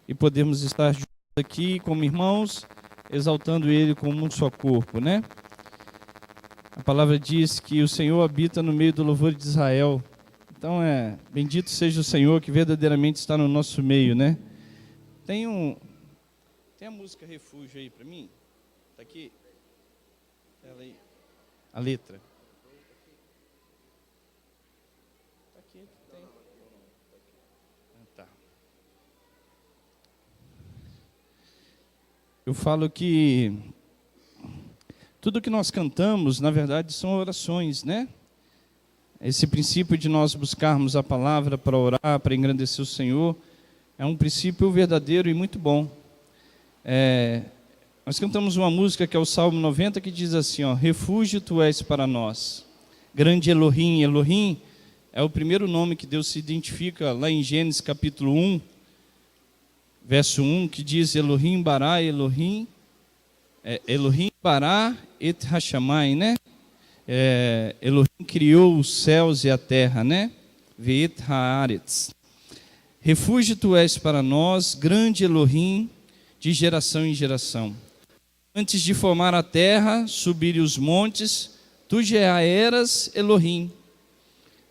e podermos estar juntos aqui como irmãos, exaltando Ele como um só corpo, né? A palavra diz que o Senhor habita no meio do louvor de Israel. Então bendito seja o Senhor que verdadeiramente está no nosso meio, né? Tem a música Refúgio aí para mim? Tá aqui? Ela aí. A letra. Tá aqui, tem. Tá. Eu falo que tudo que nós cantamos, na verdade, são orações, né? Esse princípio de nós buscarmos a palavra para orar, para engrandecer o Senhor, é um princípio verdadeiro e muito bom. Nós cantamos uma música que é o Salmo 90, que diz assim, ó, refúgio tu és para nós, grande Elohim. Elohim é o primeiro nome que Deus se identifica lá em Gênesis capítulo 1, verso 1, que diz Elohim bará, Elohim bará et hashamai, né? Elohim criou os céus e a terra, né? Ve'et haaretz. Refúgio tu és para nós, grande Elohim, de geração em geração. Antes de formar a terra, subir os montes, tu já eras Elohim.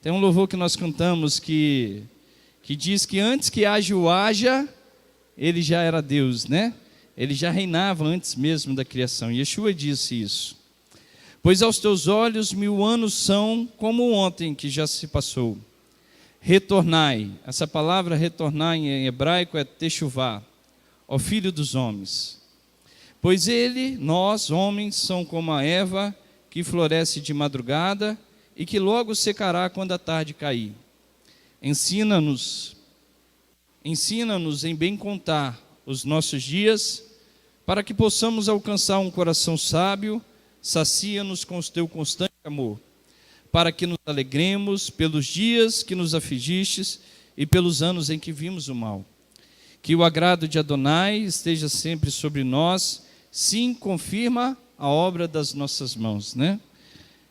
Tem um louvor que nós cantamos que diz que antes que haja, ele já era Deus, né? Ele já reinava antes mesmo da criação. Yeshua disse isso. Pois aos teus olhos 1000 anos são como ontem que já se passou. Retornai. Essa palavra retornar em hebraico é techuvá, ó filho dos homens. Pois nós, homens, são como a erva que floresce de madrugada e que logo secará quando a tarde cair. Ensina-nos em bem contar os nossos dias, para que possamos alcançar um coração sábio. Sacia-nos com o teu constante amor, para que nos alegremos pelos dias que nos afligistes e pelos anos em que vimos o mal. Que o agrado de Adonai esteja sempre sobre nós, sim, confirma a obra das nossas mãos, né?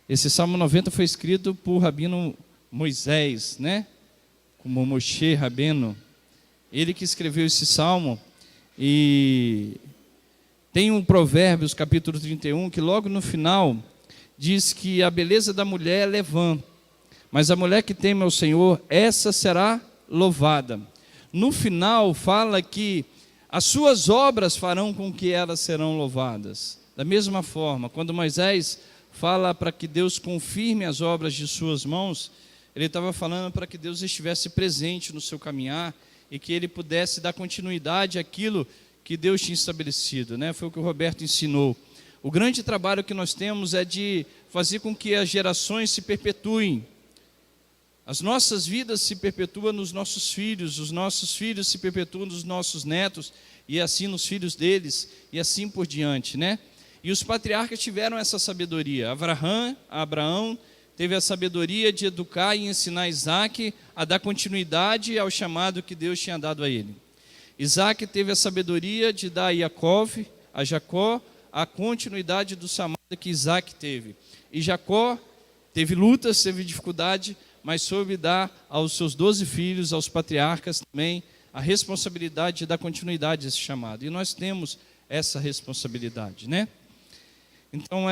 Esse Salmo 90 foi escrito por Rabino Moisés, né? Como Moshe Rabeno. Ele que escreveu esse Salmo. E tem um Provérbios, capítulo 31, que logo no final diz que a beleza da mulher é levã, mas a mulher que teme ao Senhor, essa será louvada. No final fala que as suas obras farão com que elas serão louvadas. Da mesma forma, quando Moisés fala para que Deus confirme as obras de suas mãos, ele estava falando para que Deus estivesse presente no seu caminhar e que ele pudesse dar continuidade àquilo que Deus tinha estabelecido, né? Foi o que o Roberto ensinou. O grande trabalho que nós temos é de fazer com que as gerações se perpetuem. As nossas vidas se perpetuam nos nossos filhos, os nossos filhos se perpetuam nos nossos netos, e assim nos filhos deles, e assim por diante, né? E os patriarcas tiveram essa sabedoria. Abraão teve a sabedoria de educar e ensinar Isaac a dar continuidade ao chamado que Deus tinha dado a ele. Isaac teve a sabedoria de dar a Jacó, a continuidade do chamado que Isaac teve. E Jacó teve lutas, teve dificuldade, mas soube dar aos seus 12 filhos, aos patriarcas também, a responsabilidade de dar continuidade a esse chamado. E nós temos essa responsabilidade, né? Então,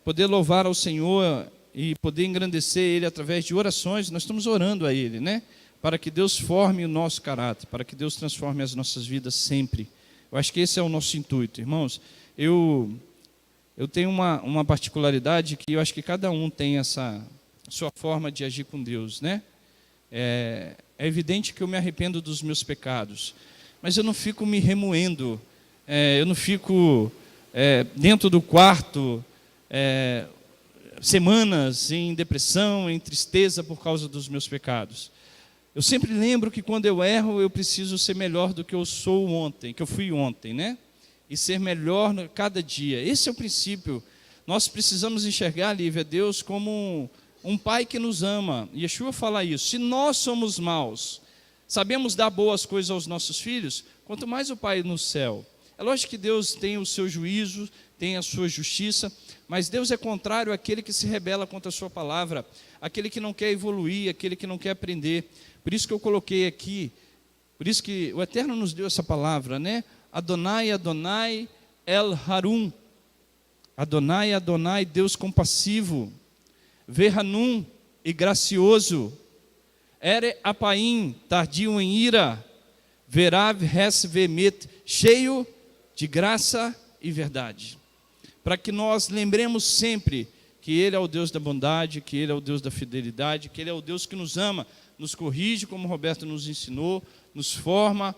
poder louvar ao Senhor e poder engrandecer Ele através de orações, nós estamos orando a Ele, né? Para que Deus forme o nosso caráter, para que Deus transforme as nossas vidas sempre. Eu acho que esse é o nosso intuito, irmãos. Eu tenho uma particularidade que eu acho que cada um tem essa sua forma de agir com Deus, né? É evidente que eu me arrependo dos meus pecados, mas eu não fico me remoendo, eu não fico dentro do quarto semanas em depressão, em tristeza por causa dos meus pecados. Eu sempre lembro que quando eu erro, eu preciso ser melhor do que eu sou ontem, que eu fui ontem, né? E ser melhor cada dia. Esse é o princípio. Nós precisamos enxergar, Lívia, Deus como um pai que nos ama. Yeshua fala isso. Se nós somos maus, sabemos dar boas coisas aos nossos filhos, quanto mais o Pai no céu. É lógico que Deus tem o seu juízo, tem a sua justiça, mas Deus é contrário àquele que se rebela contra a sua palavra, aquele que não quer evoluir, aquele que não quer aprender. Por isso que eu coloquei aqui Por isso que o Eterno nos deu essa palavra, né? Adonai, Adonai, El Harum. Adonai, Adonai, Deus compassivo. Verhanum e gracioso. Ere Apaim, tardio em ira. Verav res vemet, cheio de graça e verdade. Para que nós lembremos sempre que Ele é o Deus da bondade, que Ele é o Deus da fidelidade, que Ele é o Deus que nos ama, nos corrige, como o Roberto nos ensinou, nos forma,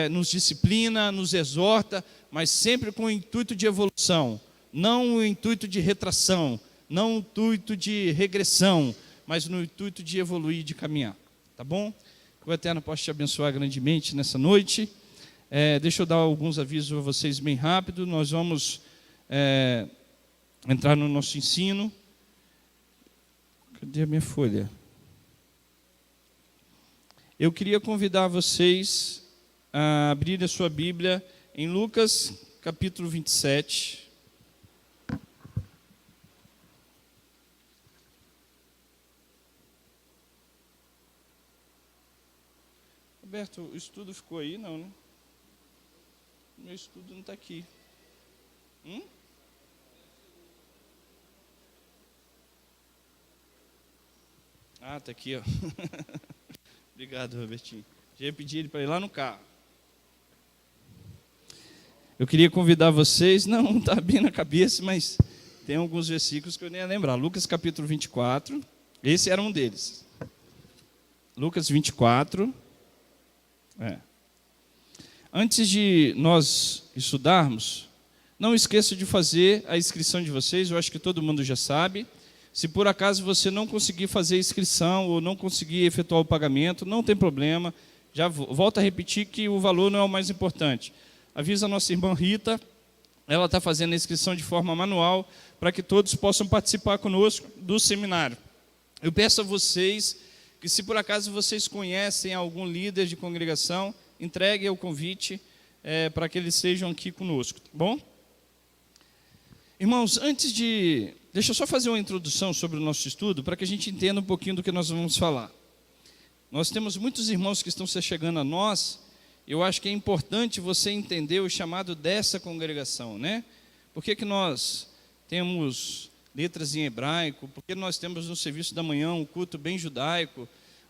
nos disciplina, nos exorta, mas sempre com o intuito de evolução, não o intuito de retração, não o intuito de regressão, mas no intuito de evoluir, de caminhar. Tá bom? Que o Eterno possa te abençoar grandemente nessa noite. Deixa eu dar alguns avisos a vocês bem rápido. Nós vamos entrar no nosso ensino. Cadê a minha folha? Eu queria convidar vocês a abrir a sua Bíblia em Lucas, capítulo 27. Roberto, o estudo ficou aí? Não, né? Meu estudo não está aqui. Ah, está aqui, ó. Obrigado, Robertinho. Já ia pedir ele para ir lá no carro. Eu queria convidar vocês, não está bem na cabeça, mas tem alguns versículos que eu nem ia lembrar. Lucas capítulo 24, esse era um deles. Lucas 24. Antes de nós estudarmos, não esqueça de fazer a inscrição de vocês, eu acho que todo mundo já sabe. Se por acaso você não conseguir fazer a inscrição ou não conseguir efetuar o pagamento, não tem problema. Já volto a repetir que o valor não é o mais importante. Avisa a nossa irmã Rita, ela está fazendo a inscrição de forma manual para que todos possam participar conosco do seminário. Eu peço a vocês que, se por acaso vocês conhecem algum líder de congregação, entregue o convite para que eles estejam aqui conosco, tá bom? Irmãos, deixa eu só fazer uma introdução sobre o nosso estudo, para que a gente entenda um pouquinho do que nós vamos falar. Nós temos muitos irmãos que estão se chegando a nós. Eu acho que é importante você entender o chamado dessa congregação, né? Por que nós temos letras em hebraico? Por que nós temos no serviço da manhã um culto bem judaico?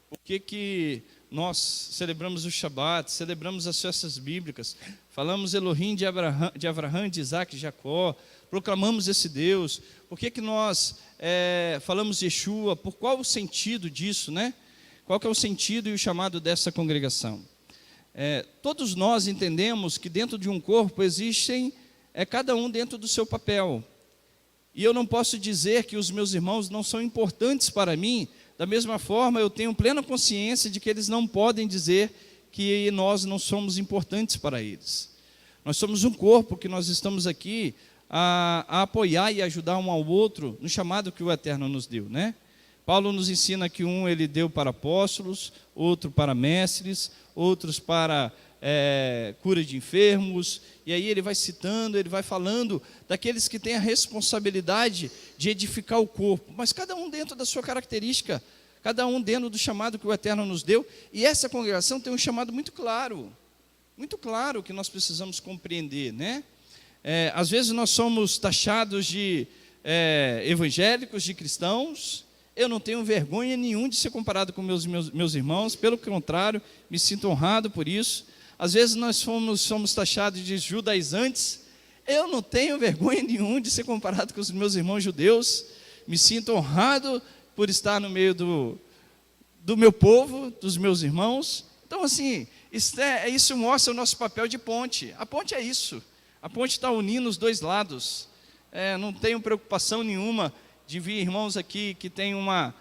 Por que nós celebramos o Shabat, celebramos as festas bíblicas, falamos Elohim de Abraham, de Isaac e Jacó, proclamamos esse Deus? Por que nós falamos Yeshua? Por qual o sentido disso, né? Qual que é o sentido e o chamado dessa congregação? Todos nós entendemos que dentro de um corpo existem, cada um dentro do seu papel. E eu não posso dizer que os meus irmãos não são importantes para mim. Da mesma forma, eu tenho plena consciência de que eles não podem dizer que nós não somos importantes para eles. Nós somos um corpo que nós estamos aqui a apoiar e ajudar um ao outro no chamado que o Eterno nos deu, né? Paulo nos ensina que ele deu para apóstolos, outro para mestres, outros para cura de enfermos, e aí ele vai citando, ele vai falando daqueles que têm a responsabilidade de edificar o corpo, mas cada um dentro da sua característica, cada um dentro do chamado que o Eterno nos deu, e essa congregação tem um chamado muito claro que nós precisamos compreender, né? Às vezes nós somos taxados de evangélicos, de cristãos. Eu não tenho vergonha nenhuma de ser comparado com meus irmãos, pelo contrário, me sinto honrado por isso. Às vezes nós somos taxados de judaizantes. Eu não tenho vergonha nenhuma de ser comparado com os meus irmãos judeus. Me sinto honrado por estar no meio do meu povo, dos meus irmãos. Então, assim, isso mostra o nosso papel de ponte. A ponte é isso. A ponte está unindo os dois lados. Não tenho preocupação nenhuma de vir irmãos aqui que têm uma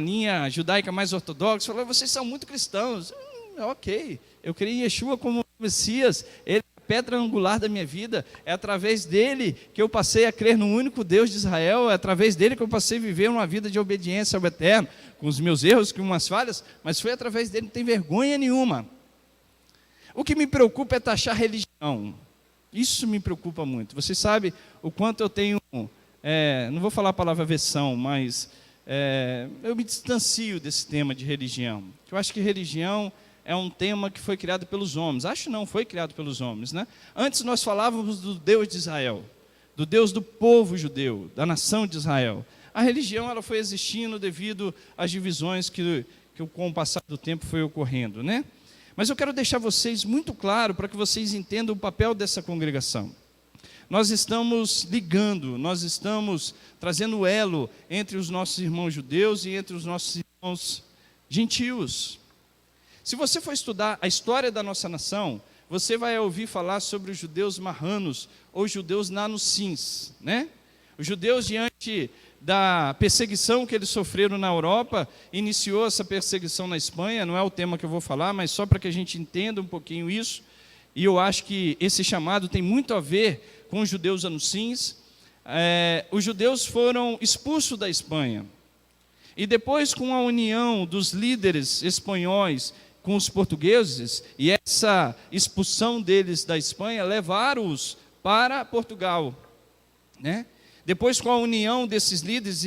linha judaica mais ortodoxa, falar, vocês são muito cristãos. Ok, eu creio em Yeshua como Messias, Ele é a pedra angular da minha vida, é através dele que eu passei a crer no único Deus de Israel, é através dele que eu passei a viver uma vida de obediência ao Eterno, com os meus erros, com umas falhas, mas foi através dele, não tem vergonha nenhuma. O que me preocupa é taxar religião, isso me preocupa muito. Você sabe o quanto eu tenho... não vou falar a palavra aversão, mas eu me distancio desse tema de religião. Eu acho que religião é um tema que foi criado pelos homens. Acho não, foi criado pelos homens, né? Antes nós falávamos do Deus de Israel, do Deus do povo judeu, da nação de Israel. A religião ela foi existindo devido às divisões que com o passar do tempo foi ocorrendo, né? Mas eu quero deixar vocês muito claro para que vocês entendam o papel dessa congregação. Nós estamos ligando, nós estamos trazendo o elo entre os nossos irmãos judeus e entre os nossos irmãos gentios. Se você for estudar a história da nossa nação, você vai ouvir falar sobre os judeus marranos ou judeus nanucins, né? Os judeus, diante da perseguição que eles sofreram na Europa, iniciou essa perseguição na Espanha. Não é o tema que eu vou falar, mas só para que a gente entenda um pouquinho isso. E eu acho que esse chamado tem muito a ver com os judeus anucins. Os judeus foram expulsos da Espanha. E depois, com a união dos líderes espanhóis com os portugueses, e essa expulsão deles da Espanha, levaram-os para Portugal, né? Depois, com a união desses líderes,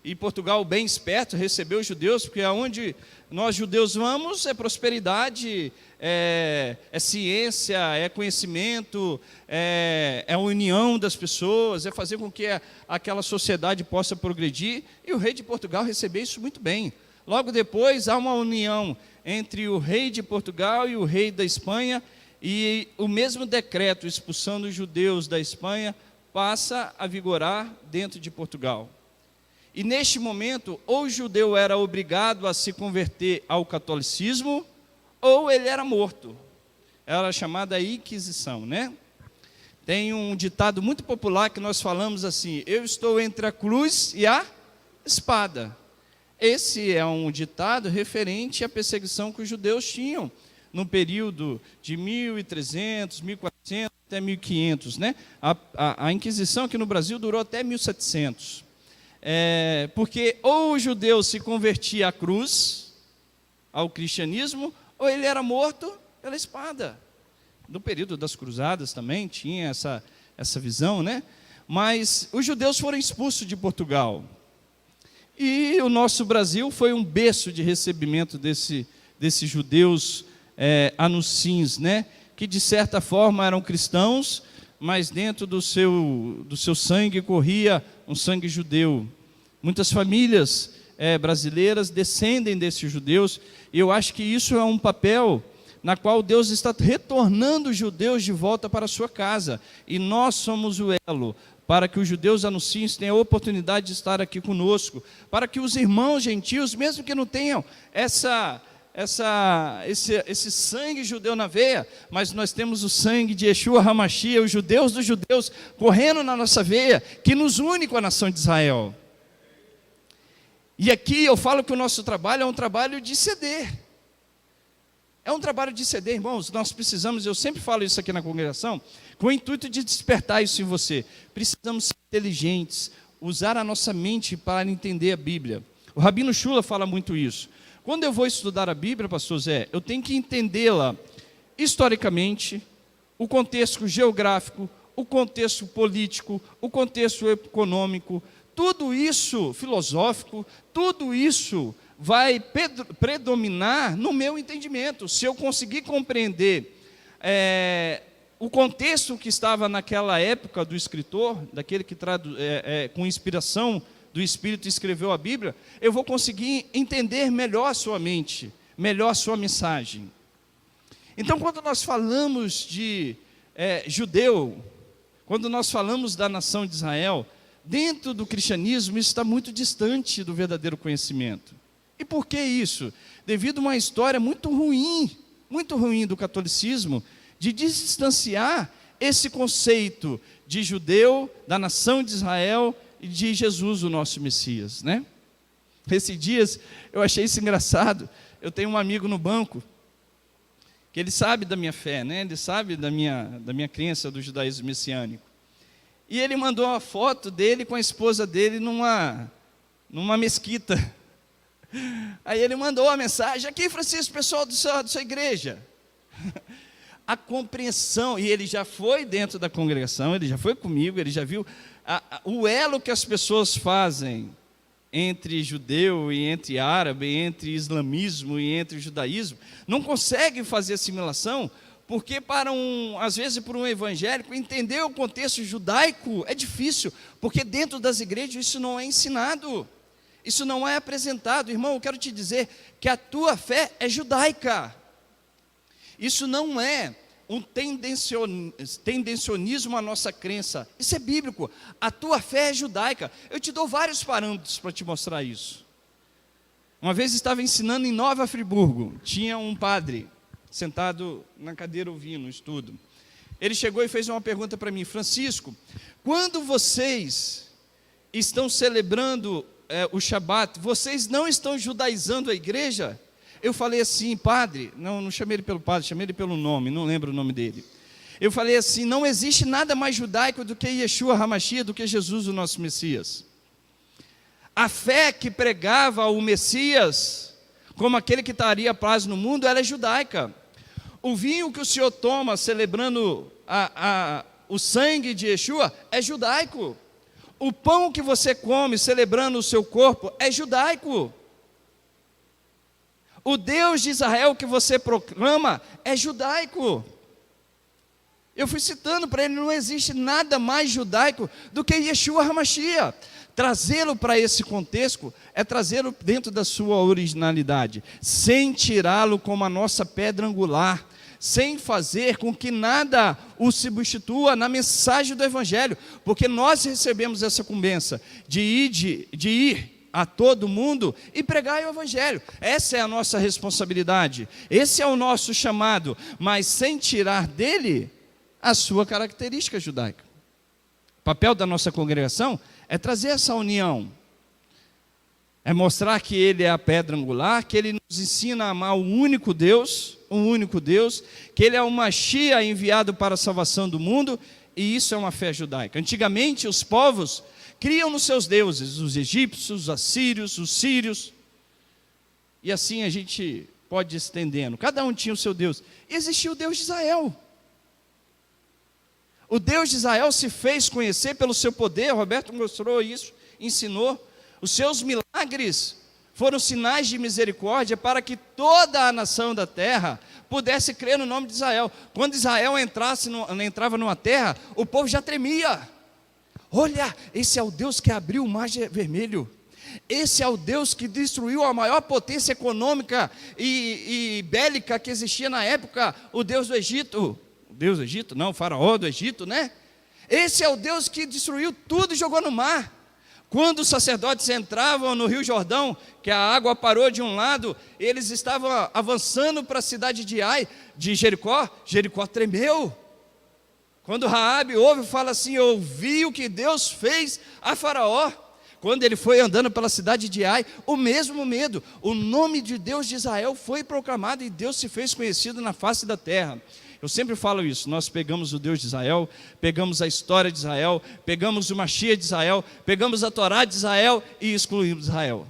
e Portugal, bem esperto, recebeu os judeus, porque aonde nós judeus vamos é prosperidade, é ciência, é conhecimento, é a união das pessoas, é fazer com que aquela sociedade possa progredir, e o rei de Portugal recebeu isso muito bem. Logo depois, há uma união entre o rei de Portugal e o rei da Espanha, e o mesmo decreto expulsando os judeus da Espanha passa a vigorar dentro de Portugal. E neste momento, ou o judeu era obrigado a se converter ao catolicismo, ou ele era morto. Era chamada Inquisição, né? Tem um ditado muito popular que nós falamos assim: eu estou entre a cruz e a espada. Esse é um ditado referente à perseguição que os judeus tinham no período de 1300, 1400 até 1500, né? A Inquisição aqui no Brasil durou até 1700. Porque ou o judeu se convertia à cruz, ao cristianismo, ou ele era morto pela espada. No período das cruzadas também tinha essa visão, né? Mas os judeus foram expulsos de Portugal. E o nosso Brasil foi um berço de recebimento desses judeus anucins, né? Que de certa forma eram cristãos, mas dentro do seu sangue corria um sangue judeu. Muitas famílias brasileiras descendem desses judeus, e eu acho que isso é um papel na qual Deus está retornando os judeus de volta para a sua casa, e nós somos o elo para que os judeus anuncios tenham a oportunidade de estar aqui conosco, para que os irmãos gentios, mesmo que não tenham esse sangue judeu na veia, mas nós temos o sangue de Yeshua HaMashiach, os judeus dos judeus, correndo na nossa veia, que nos une com a nação de Israel. E aqui eu falo que o nosso trabalho é um trabalho de ceder. É um trabalho de ceder, irmãos. Nós precisamos, eu sempre falo isso aqui na congregação, com o intuito de despertar isso em você. Precisamos ser inteligentes, usar a nossa mente para entender a Bíblia. O Rabino Shula fala muito isso. Quando eu vou estudar a Bíblia, pastor Zé, eu tenho que entendê-la historicamente, o contexto geográfico, o contexto político, o contexto econômico, tudo isso filosófico, tudo isso vai predominar no meu entendimento. Se eu conseguir compreender o contexto que estava naquela época do escritor, daquele que com inspiração do Espírito escreveu a Bíblia, eu vou conseguir entender melhor a sua mente, melhor a sua mensagem. Então, quando nós falamos de judeu, quando nós falamos da nação de Israel, dentro do cristianismo, isso está muito distante do verdadeiro conhecimento. E por que isso? Devido a uma história muito ruim do catolicismo, de distanciar esse conceito de judeu, da nação de Israel e de Jesus, o nosso Messias, né? Esses dias eu achei isso engraçado. Eu tenho um amigo no banco que ele sabe da minha fé, né? Ele sabe da minha crença do judaísmo messiânico. E ele mandou uma foto dele com a esposa dele numa mesquita. Aí ele mandou uma mensagem: aqui, Francisco, pessoal da sua igreja. A compreensão, e ele já foi dentro da congregação, ele já foi comigo, ele já viu o elo que as pessoas fazem entre judeu e entre árabe, entre islamismo e entre judaísmo, não consegue fazer assimilação, porque às vezes para um evangélico, entender o contexto judaico é difícil, porque dentro das igrejas isso não é ensinado, isso não é apresentado. Irmão, eu quero te dizer que a tua fé é judaica, isso não é um tendencionismo à nossa crença, isso é bíblico, a tua fé é judaica. Eu te dou vários parâmetros para te mostrar isso. Uma vez estava ensinando em Nova Friburgo, tinha um padre sentado na cadeira ouvindo o estudo. Ele chegou e fez uma pergunta para mim: Francisco, quando vocês estão celebrando o Shabat, vocês não estão judaizando a igreja? Eu falei assim: padre, não chamei ele pelo padre, chamei ele pelo nome, não lembro o nome dele. Eu falei assim: não existe nada mais judaico do que Yeshua HaMashiach, do que Jesus, o nosso Messias. A fé que pregava o Messias como aquele que traria paz no mundo, ela é judaica. O vinho que o Senhor toma celebrando o sangue de Yeshua é judaico. O pão que você come celebrando o seu corpo é judaico. O Deus de Israel que você proclama é judaico. Eu fui citando para ele: não existe nada mais judaico do que Yeshua HaMashiach. Trazê-lo para esse contexto é trazê-lo dentro da sua originalidade, sem tirá-lo como a nossa pedra angular, sem fazer com que nada o substitua na mensagem do Evangelho, porque nós recebemos essa incumbência de ir a todo mundo e pregar o Evangelho. Essa é a nossa responsabilidade, esse é o nosso chamado, mas sem tirar dele a sua característica judaica. O papel da nossa congregação é trazer essa união, é mostrar que Ele é a pedra angular, que Ele nos ensina a amar o único Deus, que Ele é o Mashiach enviado para a salvação do mundo, e isso é uma fé judaica. Antigamente os povos criam nos seus deuses, os egípcios, os assírios, os sírios, e assim a gente pode ir estendendo, cada um tinha o seu Deus, e existia o Deus de Israel. O Deus de Israel se fez conhecer pelo seu poder, Roberto mostrou isso, ensinou. Os seus milagres foram sinais de misericórdia para que toda a nação da terra pudesse crer no nome de Israel. Quando Israel entrava numa terra, o povo já tremia. Olha, esse é o Deus que abriu o mar vermelho. Esse é o Deus que destruiu a maior potência econômica e bélica que existia na época, o Deus do Egito. Deus do Egito, não, o faraó do Egito, né? Esse é o Deus que destruiu tudo e jogou no mar. Quando os sacerdotes entravam no Rio Jordão, que a água parou de um lado, eles estavam avançando para a cidade de Jericó, Jericó tremeu. Quando Raabe ouve, fala assim: eu ouvi o que Deus fez a Faraó. Quando ele foi andando pela cidade de Ai, o mesmo medo. O nome de Deus de Israel foi proclamado e Deus se fez conhecido na face da terra. Eu sempre falo isso: nós pegamos o Deus de Israel, pegamos a história de Israel, pegamos o Mashiach de Israel, pegamos a Torá de Israel e excluímos Israel.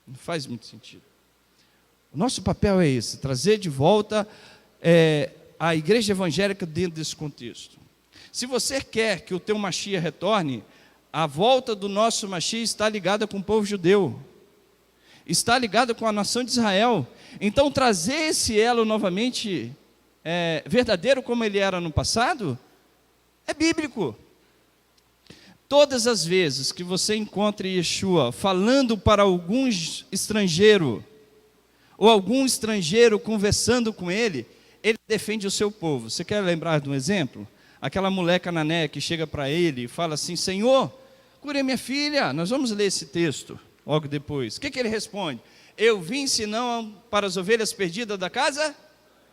Não faz muito sentido. O nosso papel é esse: trazer de volta a igreja evangélica dentro desse contexto. Se você quer que o teu Mashiach retorne, a volta do nosso Mashiach está ligada com o povo judeu, está ligada com a nação de Israel. Então trazer esse elo novamente verdadeiro como ele era no passado, é bíblico. Todas as vezes que você encontra Yeshua falando para algum estrangeiro, ou algum estrangeiro conversando com ele, ele defende o seu povo. Você quer lembrar de um exemplo? Aquela mulher cananeia que chega para ele e fala assim: Senhor, cure minha filha. Nós vamos ler esse texto logo depois. O que ele responde? Eu vim senão para as ovelhas perdidas da casa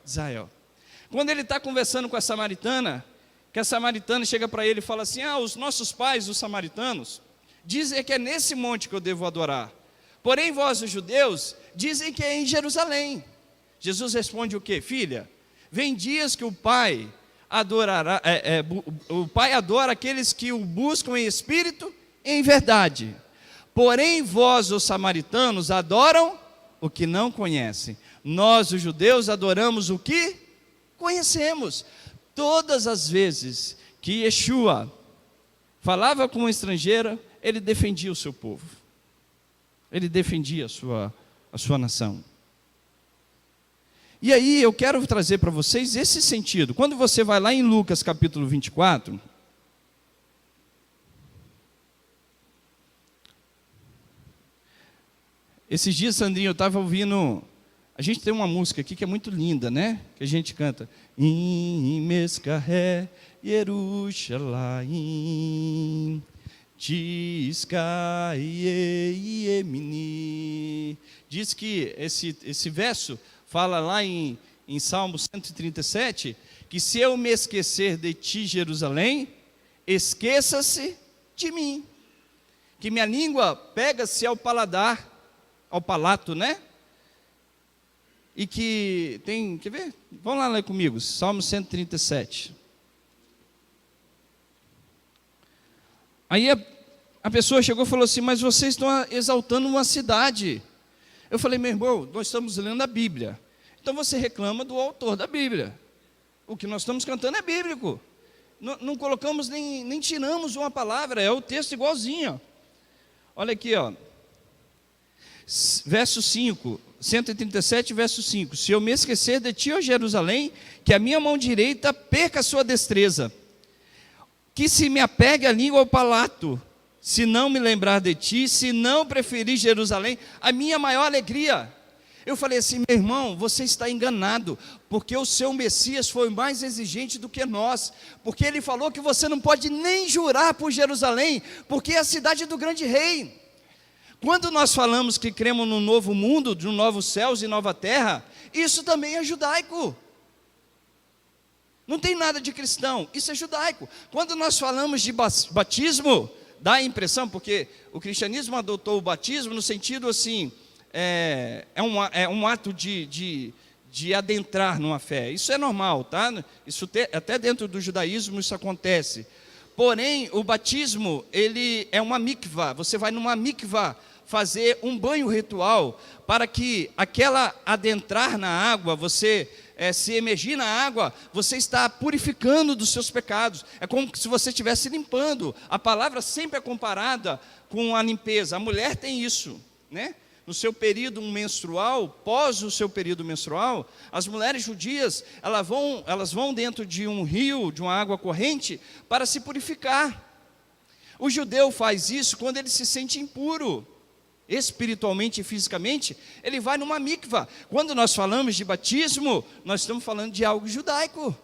de Israel. Quando ele está conversando com a samaritana, que a samaritana chega para ele e fala assim: os nossos pais, os samaritanos, dizem que é nesse monte que eu devo adorar. Porém vós, os judeus, dizem que é em Jerusalém. Jesus responde o quê? Filha, vem dias que o Pai adorará, o Pai adora aqueles que o buscam em espírito e em verdade. Porém vós, os samaritanos, adoram o que não conhecem. Nós, os judeus, adoramos o que conhecemos. Todas as vezes que Yeshua falava com uma estrangeira, ele defendia o seu povo. Ele defendia a sua nação. E aí eu quero trazer para vocês esse sentido. Quando você vai lá em Lucas capítulo 24, esses dias, Sandrinho, eu estava ouvindo, a gente tem uma música aqui que é muito linda, né? Que a gente canta, Imescarré, Yerushalayim, Tiscaiemini. Diz que esse verso fala lá em Salmo 137, que se eu me esquecer de ti, Jerusalém, esqueça-se de mim. Que minha língua pega-se ao paladar, ao palato, né? E que tem, quer ver? Vamos lá ler comigo, Salmo 137. Aí a pessoa chegou e falou assim, mas vocês estão exaltando uma cidade. Eu falei, meu irmão, nós estamos lendo a Bíblia. Então você reclama do autor da Bíblia. O que nós estamos cantando é bíblico. Não colocamos nem tiramos uma palavra, é o texto igualzinho. Olha aqui, ó. Verso 5, 137, verso 5. Se eu me esquecer de ti, ó Jerusalém, que a minha mão direita perca a sua destreza. Que se me apegue a língua ao palato, se não me lembrar de ti, se não preferir Jerusalém, a minha maior alegria. Eu falei assim, meu irmão, você está enganado, porque o seu Messias foi mais exigente do que nós, porque ele falou que você não pode nem jurar por Jerusalém, porque é a cidade do grande rei. Quando nós falamos que cremos no novo mundo, de novos céus e nova terra, isso também é judaico. Não tem nada de cristão, isso é judaico. Quando nós falamos de batismo, dá a impressão, porque o cristianismo adotou o batismo no sentido assim, é um ato de adentrar numa fé. Isso é normal, tá? Até dentro do judaísmo isso acontece. Porém, o batismo, ele é uma mikvah. Você vai numa mikvah fazer um banho ritual para que aquela adentrar na água, você se emergir na água, você está purificando dos seus pecados. É como se você estivesse limpando. A palavra sempre é comparada com a limpeza. A mulher tem isso, né? No seu período menstrual, pós o seu período menstrual, as mulheres judias, elas vão dentro de um rio, de uma água corrente, para se purificar. O judeu faz isso quando ele se sente impuro, espiritualmente e fisicamente, ele vai numa mikvah. Quando nós falamos de batismo, nós estamos falando de algo judaico.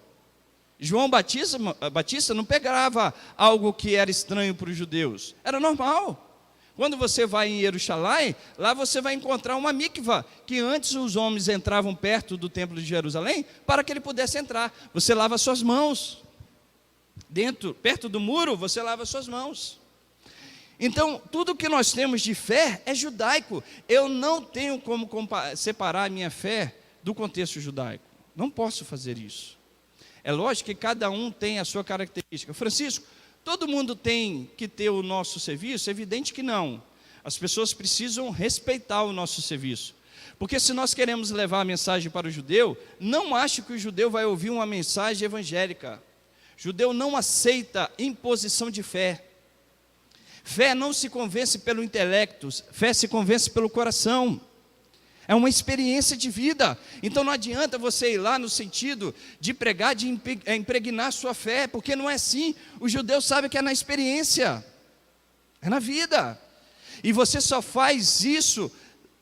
João Batista não pegava algo que era estranho para os judeus, era normal. Quando você vai em Jerusalém, lá você vai encontrar uma mikvah, que antes os homens entravam perto do templo de Jerusalém, para que ele pudesse entrar. Você lava suas mãos. Perto do muro, você lava suas mãos. Então, tudo que nós temos de fé é judaico. Eu não tenho como separar a minha fé do contexto judaico. Não posso fazer isso. É lógico que cada um tem a sua característica. Francisco, todo mundo tem que ter o nosso serviço? É evidente que não. As pessoas precisam respeitar o nosso serviço. Porque se nós queremos levar a mensagem para o judeu, não ache que o judeu vai ouvir uma mensagem evangélica. O judeu não aceita imposição de fé. Fé não se convence pelo intelecto, fé se convence pelo coração. É uma experiência de vida. Então não adianta você ir lá no sentido de pregar, de impregnar sua fé, porque não é assim. O judeu sabe que é na experiência, é na vida. E você só faz isso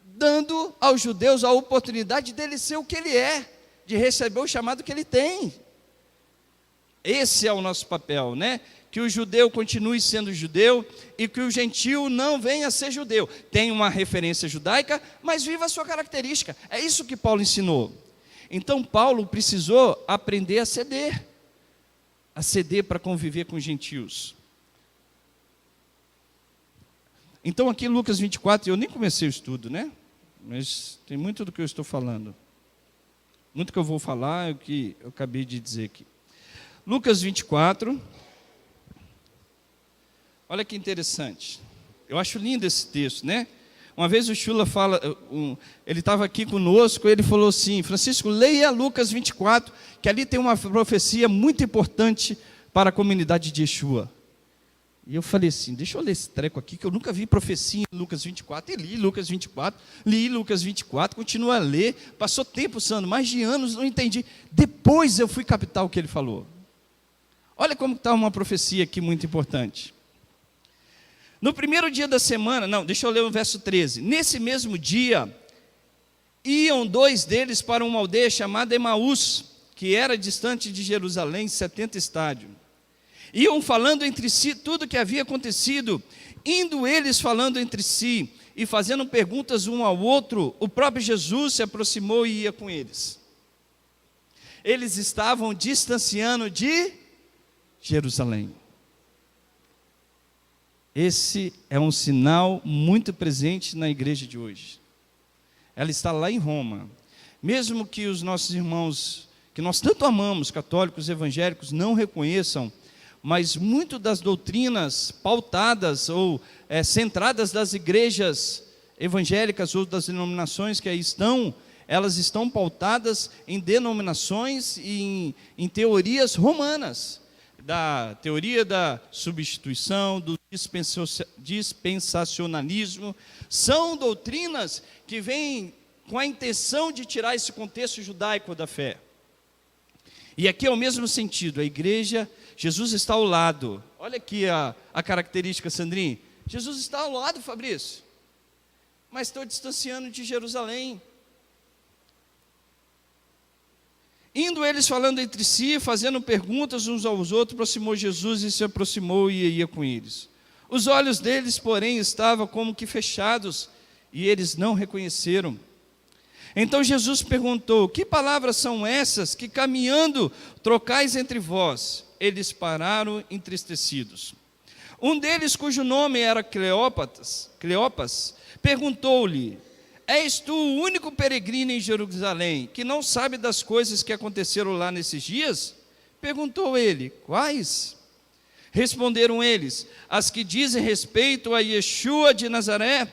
dando aos judeus a oportunidade dele ser o que ele é, de receber o chamado que ele tem. Esse é o nosso papel, né? Que o judeu continue sendo judeu e que o gentio não venha a ser judeu. Tem uma referência judaica, mas viva a sua característica. É isso que Paulo ensinou. Então Paulo precisou aprender a ceder para conviver com os gentios. Então aqui em Lucas 24, eu nem comecei o estudo, né? Mas tem muito do que eu estou falando. Muito que eu vou falar é o que eu acabei de dizer aqui. Lucas 24... Olha que interessante. Eu acho lindo esse texto, né? Uma vez o Chula fala, ele estava aqui conosco, ele falou assim, Francisco, leia Lucas 24, que ali tem uma profecia muito importante para a comunidade de Yeshua. E eu falei assim, deixa eu ler esse treco aqui, que eu nunca vi profecia em Lucas 24, e li Lucas 24, continuo a ler, passou tempo usando, mais de anos, não entendi. Depois eu fui captar o que ele falou. Olha como está uma profecia aqui muito importante. No primeiro dia da semana, não, deixa eu ler o verso 13. Nesse mesmo dia, iam 2 deles para uma aldeia chamada Emaús, que era distante de Jerusalém, 70 estádios. Iam falando entre si tudo o que havia acontecido, indo eles falando entre si e fazendo perguntas um ao outro, o próprio Jesus se aproximou e ia com eles. Eles estavam distanciando de Jerusalém. Esse é um sinal muito presente na igreja de hoje. Ela está lá em Roma. Mesmo que os nossos irmãos, que nós tanto amamos, católicos, evangélicos, não reconheçam, mas muito das doutrinas pautadas ou centradas das igrejas evangélicas ou das denominações que aí estão, elas estão pautadas em denominações e em teorias romanas, da teoria da substituição, do dispensacionalismo. São doutrinas que vêm com a intenção de tirar esse contexto judaico da fé. E aqui é o mesmo sentido, a igreja, Jesus está ao lado. Olha aqui a característica, Sandrinho. Jesus está ao lado, Fabrício, mas estou distanciando de Jerusalém. Indo eles falando entre si, fazendo perguntas uns aos outros, aproximou Jesus e se aproximou e ia com eles. Os olhos deles, porém, estavam como que fechados, e eles não reconheceram. Então Jesus perguntou, que palavras são essas que caminhando trocais entre vós? Eles pararam entristecidos. Um deles, cujo nome era Cleopas, perguntou-lhe, és tu o único peregrino em Jerusalém, que não sabe das coisas que aconteceram lá nesses dias? Perguntou ele, quais? Responderam eles, as que dizem respeito a Yeshua de Nazaré,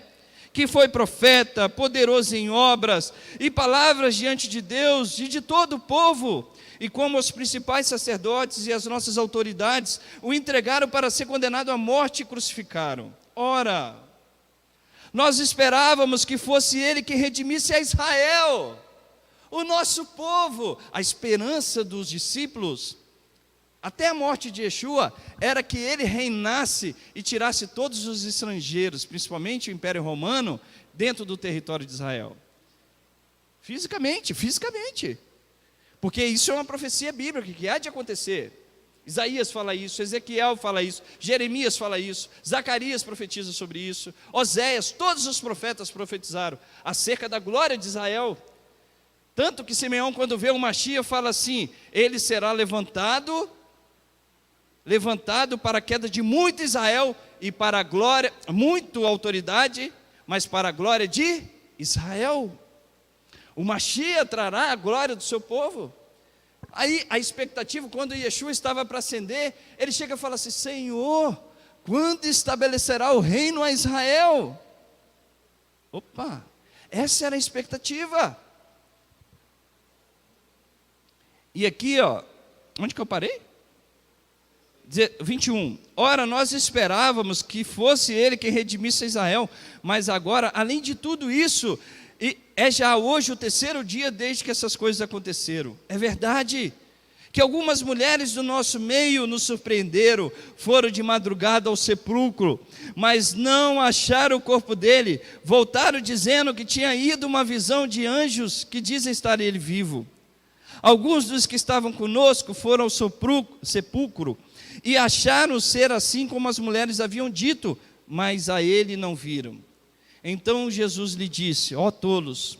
que foi profeta, poderoso em obras e palavras diante de Deus e de todo o povo, e como os principais sacerdotes e as nossas autoridades o entregaram para ser condenado à morte e crucificaram. Ora, nós esperávamos que fosse ele que redimisse a Israel, o nosso povo. A esperança dos discípulos, até a morte de Yeshua, era que ele reinasse e tirasse todos os estrangeiros, principalmente o Império Romano, dentro do território de Israel. Fisicamente. Porque isso é uma profecia bíblica que há de acontecer. Isaías fala isso, Ezequiel fala isso, Jeremias fala isso, Zacarias profetiza sobre isso, Oséias, todos os profetas profetizaram acerca da glória de Israel. Tanto que Simeão, quando vê o Mashiach, fala assim, ele será levantado para a queda de muito Israel e para a glória, muito autoridade, mas para a glória de Israel. O Mashiach trará a glória do seu povo. Aí a expectativa, quando Yeshua estava para ascender, ele chega e fala assim, Senhor, quando estabelecerá o reino a Israel? Opa, essa era a expectativa. E aqui, onde que eu parei? 21. Ora, nós esperávamos que fosse ele quem redimisse Israel, mas agora, além de tudo isso, é já hoje o 3º dia desde que essas coisas aconteceram. É verdade que algumas mulheres do nosso meio nos surpreenderam, foram de madrugada ao sepulcro, mas não acharam o corpo dele, voltaram dizendo que tinha ido uma visão de anjos que dizem estar ele vivo. Alguns dos que estavam conosco foram ao sepulcro e acharam ser assim como as mulheres haviam dito, mas a ele não viram. Então Jesus lhe disse, ó tolos,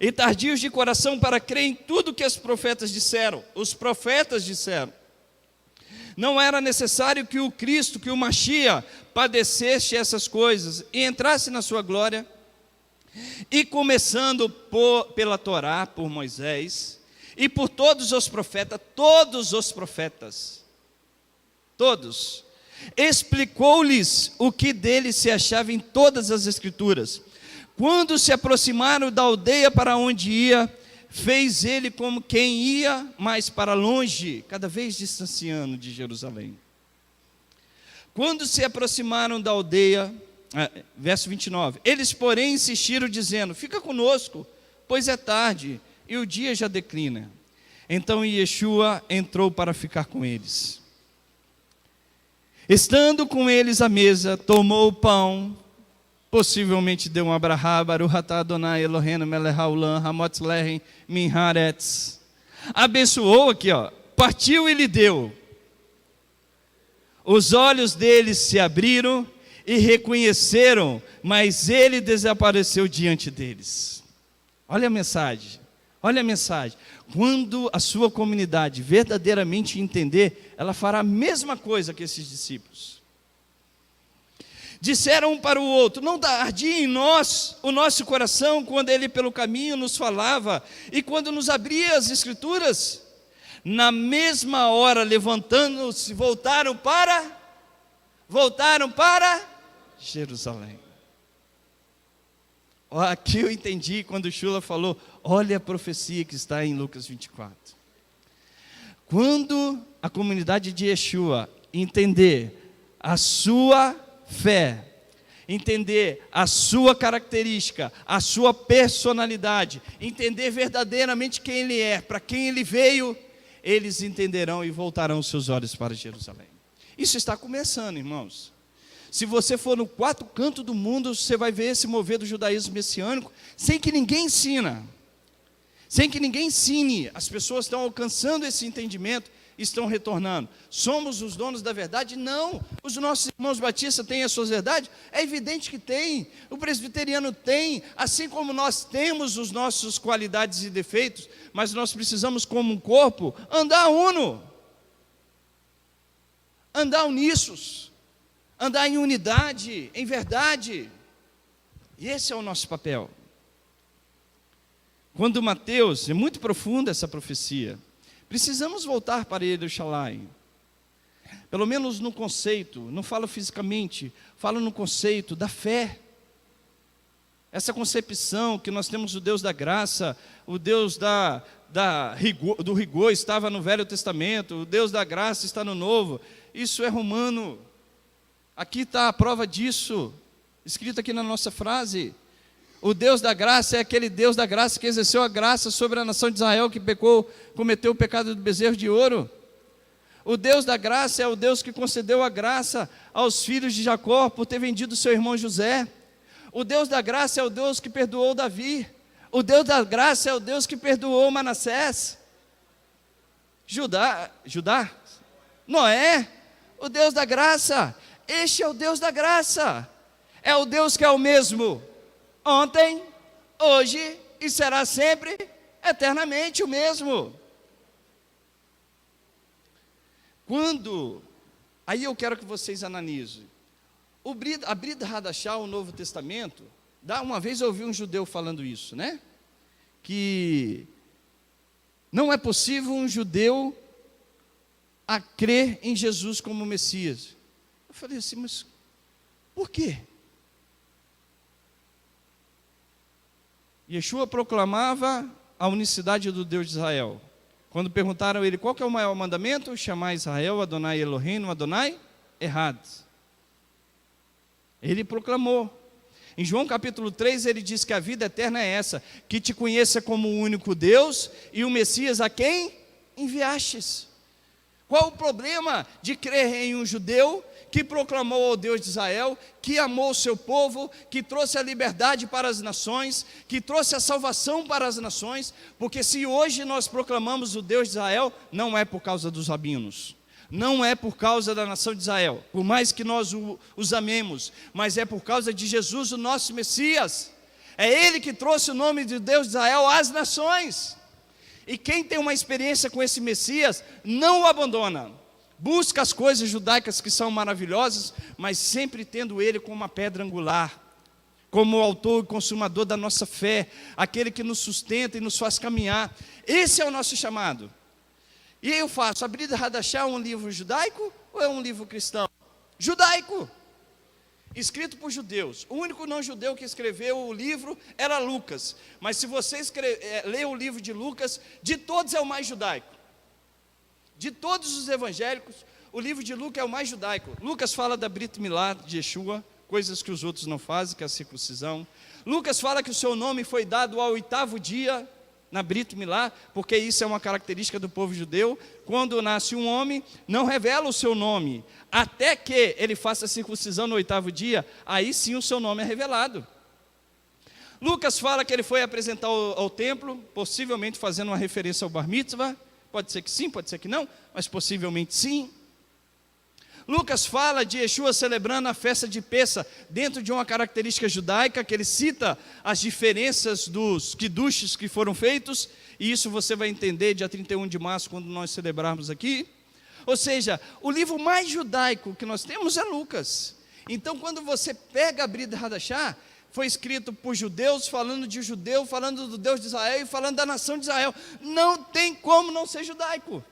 e tardios de coração para crer em tudo que os profetas disseram. Não era necessário que o Cristo, que o Mashiach, padecesse essas coisas e entrasse na sua glória. E começando pela Torá, por Moisés, e por todos os profetas, todos, explicou-lhes o que dele se achava em todas as Escrituras. Quando se aproximaram da aldeia para onde ia, fez ele como quem ia mais para longe, cada vez distanciando de Jerusalém. Quando se aproximaram da aldeia, verso 29, eles, porém, insistiram, dizendo: fica conosco, pois é tarde, e o dia já declina. Então Yeshua entrou para ficar com eles. Estando com eles à mesa, tomou o pão, possivelmente deu um abrahá, Baruch atah Adonai Eloheinu melech haolam, hamotz lechem min haaretz. Abençoou aqui, partiu e lhe deu. Os olhos deles se abriram e reconheceram, mas ele desapareceu diante deles. Olha a mensagem, olha a mensagem. Quando a sua comunidade verdadeiramente entender, ela fará a mesma coisa que esses discípulos. Disseram um para o outro: não ardia em nós o nosso coração quando ele pelo caminho nos falava e quando nos abria as escrituras? Na mesma hora, levantando-se, voltaram para Jerusalém. Aqui eu entendi quando o Shula falou: olha a profecia que está em Lucas 24. Quando a comunidade de Yeshua entender a sua fé, entender a sua característica, a sua personalidade, entender verdadeiramente quem ele é, para quem ele veio, eles entenderão e voltarão seus olhos para Jerusalém. Isso está começando, irmãos. Se você for no 4 cantos do mundo, você vai ver esse mover do judaísmo messiânico, sem que ninguém ensine. As pessoas estão alcançando esse entendimento, estão retornando. Somos os donos da verdade? Não. Os nossos irmãos batistas têm as suas verdades? É evidente que tem. O presbiteriano tem, assim como nós temos as nossas qualidades e defeitos, mas nós precisamos, como um corpo, andar uno, andar uníssos, andar em unidade, em verdade. E esse é o nosso papel. Quando Mateus, é muito profunda essa profecia, precisamos voltar para Jerusalém, pelo menos no conceito, não falo fisicamente, falo no conceito da fé. Essa concepção que nós temos o Deus da graça, o Deus do rigor estava no Velho Testamento, o Deus da graça está no Novo, isso é romano. Aqui está a prova disso, escrito aqui na nossa frase. O Deus da graça é aquele Deus da graça que exerceu a graça sobre a nação de Israel, que cometeu o pecado do bezerro de ouro. O Deus da graça é o Deus que concedeu a graça aos filhos de Jacó por ter vendido seu irmão José. O Deus da graça é o Deus que perdoou Davi. O Deus da graça é o Deus que perdoou Manassés. Judá, Noé, o Deus da graça. Este é o Deus da graça. É o Deus que é o mesmo ontem, hoje e será sempre, eternamente o mesmo. Aí eu quero que vocês analisem. A Brida Hadashah, o Novo Testamento, uma vez eu ouvi um judeu falando isso, né? Que não é possível um judeu a crer em Jesus como Messias. Eu falei assim, mas por quê? Yeshua proclamava a unicidade do Deus de Israel. Quando perguntaram a ele qual que é o maior mandamento, chamar Israel, Adonai Eloheinu, Adonai Errad. Ele proclamou. Em João capítulo 3, ele diz que a vida eterna é essa, que te conheça como o único Deus e o Messias a quem enviastes. Qual o problema de crer em um judeu que proclamou ao Deus de Israel, que amou o seu povo, que trouxe a liberdade para as nações, que trouxe a salvação para as nações? Porque se hoje nós proclamamos o Deus de Israel, não é por causa dos rabinos, não é por causa da nação de Israel, por mais que nós os amemos, mas é por causa de Jesus, o nosso Messias. É Ele que trouxe o nome de Deus de Israel às nações. E quem tem uma experiência com esse Messias, não o abandona. Busca as coisas judaicas que são maravilhosas, mas sempre tendo Ele como uma pedra angular, como o autor e consumador da nossa fé, aquele que nos sustenta e nos faz caminhar. Esse é o nosso chamado. E eu faço, a Brida Hadashah é um livro judaico ou é um livro cristão? Judaico, escrito por judeus. O único não judeu que escreveu o livro era Lucas. Mas se você ler o livro de Lucas, de todos é o mais judaico. De todos os evangélicos, O livro de Lucas é o mais judaico. Lucas fala da Brit Milá de Yeshua, coisas que os outros não fazem, que é a circuncisão. Lucas fala que o seu nome foi dado ao 8º dia, na Brit Milá, porque isso é uma característica do povo judeu. Quando nasce um homem, não revela o seu nome, até que ele faça a circuncisão no 8º dia, aí sim o seu nome é revelado. Lucas fala que ele foi apresentar ao templo, possivelmente fazendo uma referência ao Bar Mitzvah. Pode ser que sim, pode ser que não, mas possivelmente sim. Lucas fala de Yeshua celebrando a festa de Pessa, dentro de uma característica judaica, que ele cita as diferenças dos kiddushs que foram feitos, e isso você vai entender dia 31 de março, quando nós celebrarmos aqui. Ou seja, o livro mais judaico que nós temos é Lucas. Então, quando você pega a Brit Hadashah, foi escrito por judeus, falando de judeu, falando do Deus de Israel e falando da nação de Israel. Não tem como não ser judaico.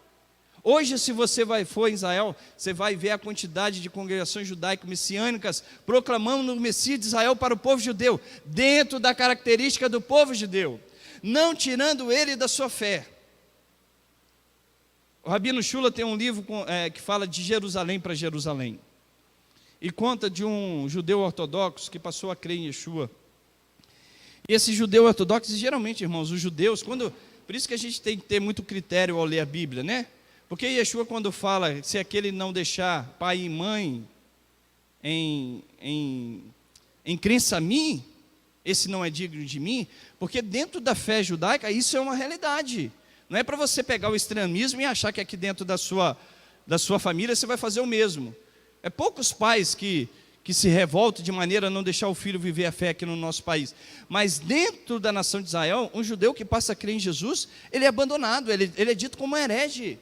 Hoje, se você for em Israel, você vai ver a quantidade de congregações judaico-messiânicas proclamando o Messias de Israel para o povo judeu, dentro da característica do povo judeu, não tirando ele da sua fé. O Rabino Shula tem um livro que fala de Jerusalém para Jerusalém, e conta de um judeu ortodoxo que passou a crer em Yeshua. E esse judeu ortodoxo, geralmente, irmãos, os judeus, por isso que a gente tem que ter muito critério ao ler a Bíblia, né? Porque Yeshua, quando fala, se aquele não deixar pai e mãe em crença a mim, esse não é digno de mim, porque dentro da fé judaica isso é uma realidade. Não é para você pegar o extremismo e achar que aqui dentro da sua família você vai fazer o mesmo. É poucos pais que se revoltam de maneira a não deixar o filho viver a fé aqui no nosso país. Mas dentro da nação de Israel, um judeu que passa a crer em Jesus, ele é abandonado, ele é dito como herege.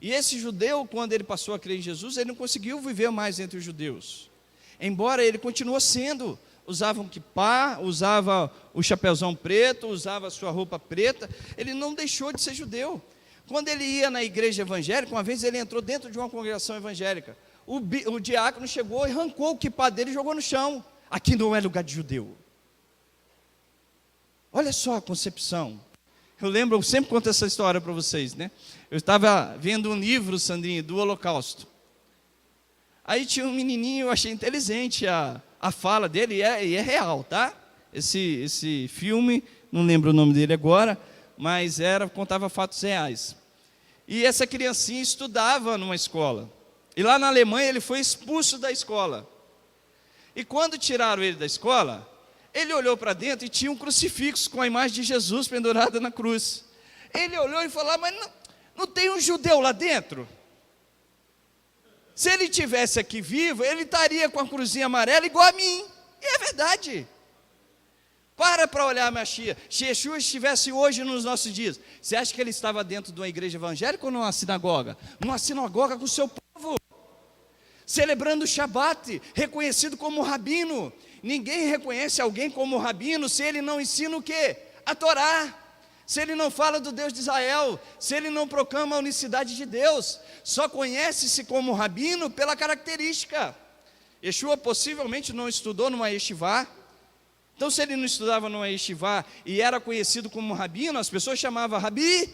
E esse judeu, quando ele passou a crer em Jesus, ele não conseguiu viver mais entre os judeus. Embora ele continuou sendo, usava um quipá, usava o chapéuzão preto, usava a sua roupa preta, ele não deixou de ser judeu. Quando ele ia na igreja evangélica, uma vez ele entrou dentro de uma congregação evangélica, o diácono chegou e arrancou o quipá dele e jogou no chão. Aqui não é lugar de judeu. Olha só a concepção. Eu lembro, eu sempre conto essa história para vocês, né? Eu estava vendo um livro, Sandrinho, do Holocausto. Aí tinha um menininho, eu achei inteligente a fala dele, e é real, tá? Esse filme, não lembro o nome dele agora, mas contava fatos reais. E essa criancinha estudava numa escola. E lá na Alemanha ele foi expulso da escola. E quando tiraram ele da escola, ele olhou para dentro e tinha um crucifixo com a imagem de Jesus pendurada na cruz. Ele olhou e falou: mas não tem um judeu lá dentro? Se ele tivesse aqui vivo, ele estaria com a cruzinha amarela igual a mim. E é verdade. Para olhar, Mashiach. Se Yeshua estivesse hoje nos nossos dias, você acha que ele estava dentro de uma igreja evangélica ou numa sinagoga? Numa sinagoga com o seu povo, celebrando o Shabat, reconhecido como rabino. Ninguém reconhece alguém como rabino se ele não ensina o quê? A Torá. Se ele não fala do Deus de Israel, se ele não proclama a unicidade de Deus, só conhece-se como rabino pela característica. Yeshua possivelmente não estudou numa yeshivá. Então, se ele não estudava numa yeshivá e era conhecido como rabino, as pessoas chamavam Rabi,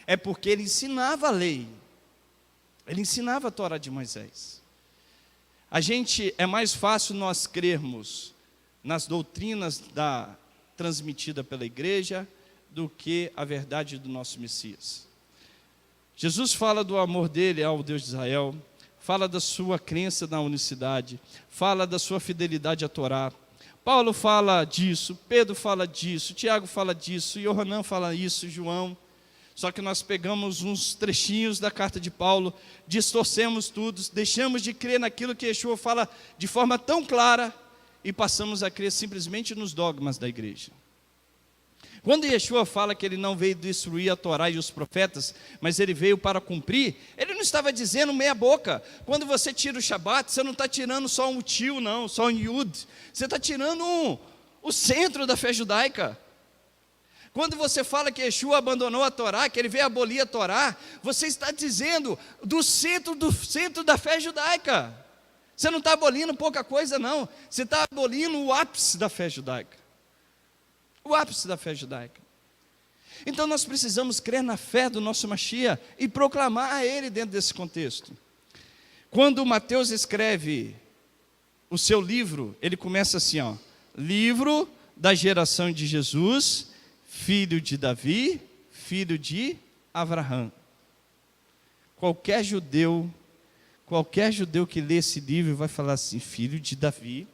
é porque ele ensinava a lei, ele ensinava a Torá de Moisés. É mais fácil nós crermos nas doutrinas transmitida pela igreja do que a verdade do nosso Messias. Jesus fala do amor dele ao Deus de Israel, fala da sua crença na unicidade, fala da sua fidelidade à Torá. Paulo fala disso, Pedro fala disso, Tiago fala disso, Yohanan fala isso, João. Só que nós pegamos uns trechinhos da carta de Paulo, distorcemos tudo, deixamos de crer naquilo que Yeshua fala de forma tão clara e passamos a crer simplesmente nos dogmas da igreja. Quando Yeshua fala que ele não veio destruir a Torá e os profetas, mas ele veio para cumprir, ele não estava dizendo meia boca. Quando você tira o Shabat, você não está tirando só um tio, não, só um Yud. Você está tirando o centro da fé judaica. Quando você fala que Yeshua abandonou a Torá, que ele veio abolir a Torá, você está dizendo do centro da fé judaica. Você não está abolindo pouca coisa, não. Você está abolindo o ápice da fé judaica. O ápice da fé judaica. Então nós precisamos crer na fé do nosso Mashiach e proclamar a ele dentro desse contexto. Quando Mateus escreve o seu livro, ele começa assim, ó: livro da geração de Jesus, filho de Davi, filho de Abraão. Qualquer judeu que lê esse livro vai falar assim: filho de Davi,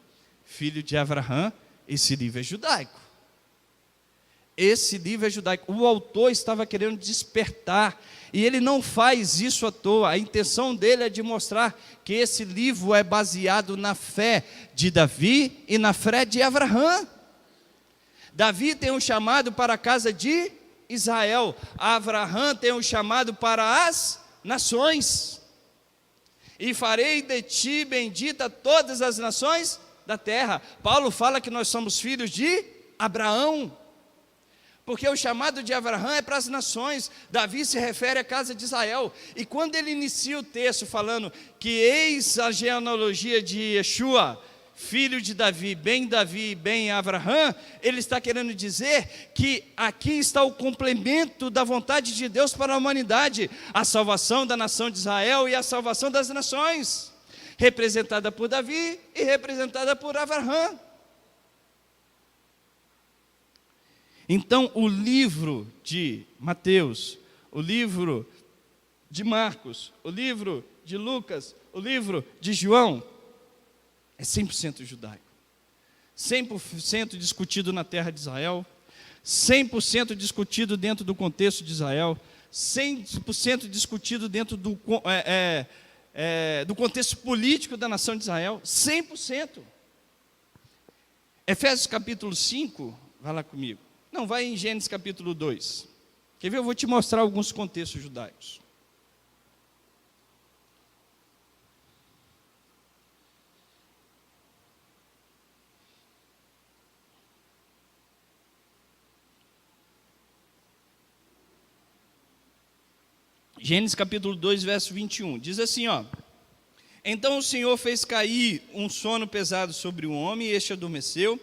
filho de Abraão. Esse livro é judaico. Esse livro é judaico. O autor estava querendo despertar, e ele não faz isso à toa. A intenção dele é de mostrar que esse livro é baseado na fé de Davi e na fé de Abraão. Davi tem um chamado para a casa de Israel. Abraão tem um chamado para as nações. E farei de ti bendita todas as nações da terra. Paulo fala que nós somos filhos de Abraão, porque o chamado de Abraão é para as nações. Davi se refere à casa de Israel. E quando ele inicia o texto falando que eis a genealogia de Yeshua, filho de Davi, bem Abraão, ele está querendo dizer que aqui está o complemento da vontade de Deus para a humanidade, a salvação da nação de Israel e a salvação das nações, representada por Davi e representada por Abraão. Então, o livro de Mateus, o livro de Marcos, o livro de Lucas, o livro de João, é 100% judaico, 100% discutido na terra de Israel, 100% discutido dentro do contexto de Israel, 100% discutido dentro do contexto político da nação de Israel, 100%. Efésios capítulo 5, vai lá comigo. Não, vai em Gênesis capítulo 2. Quer ver? Eu vou te mostrar alguns contextos judaicos. Gênesis capítulo 2, verso 21, diz assim, ó: então o Senhor fez cair um sono pesado sobre o homem, e este adormeceu.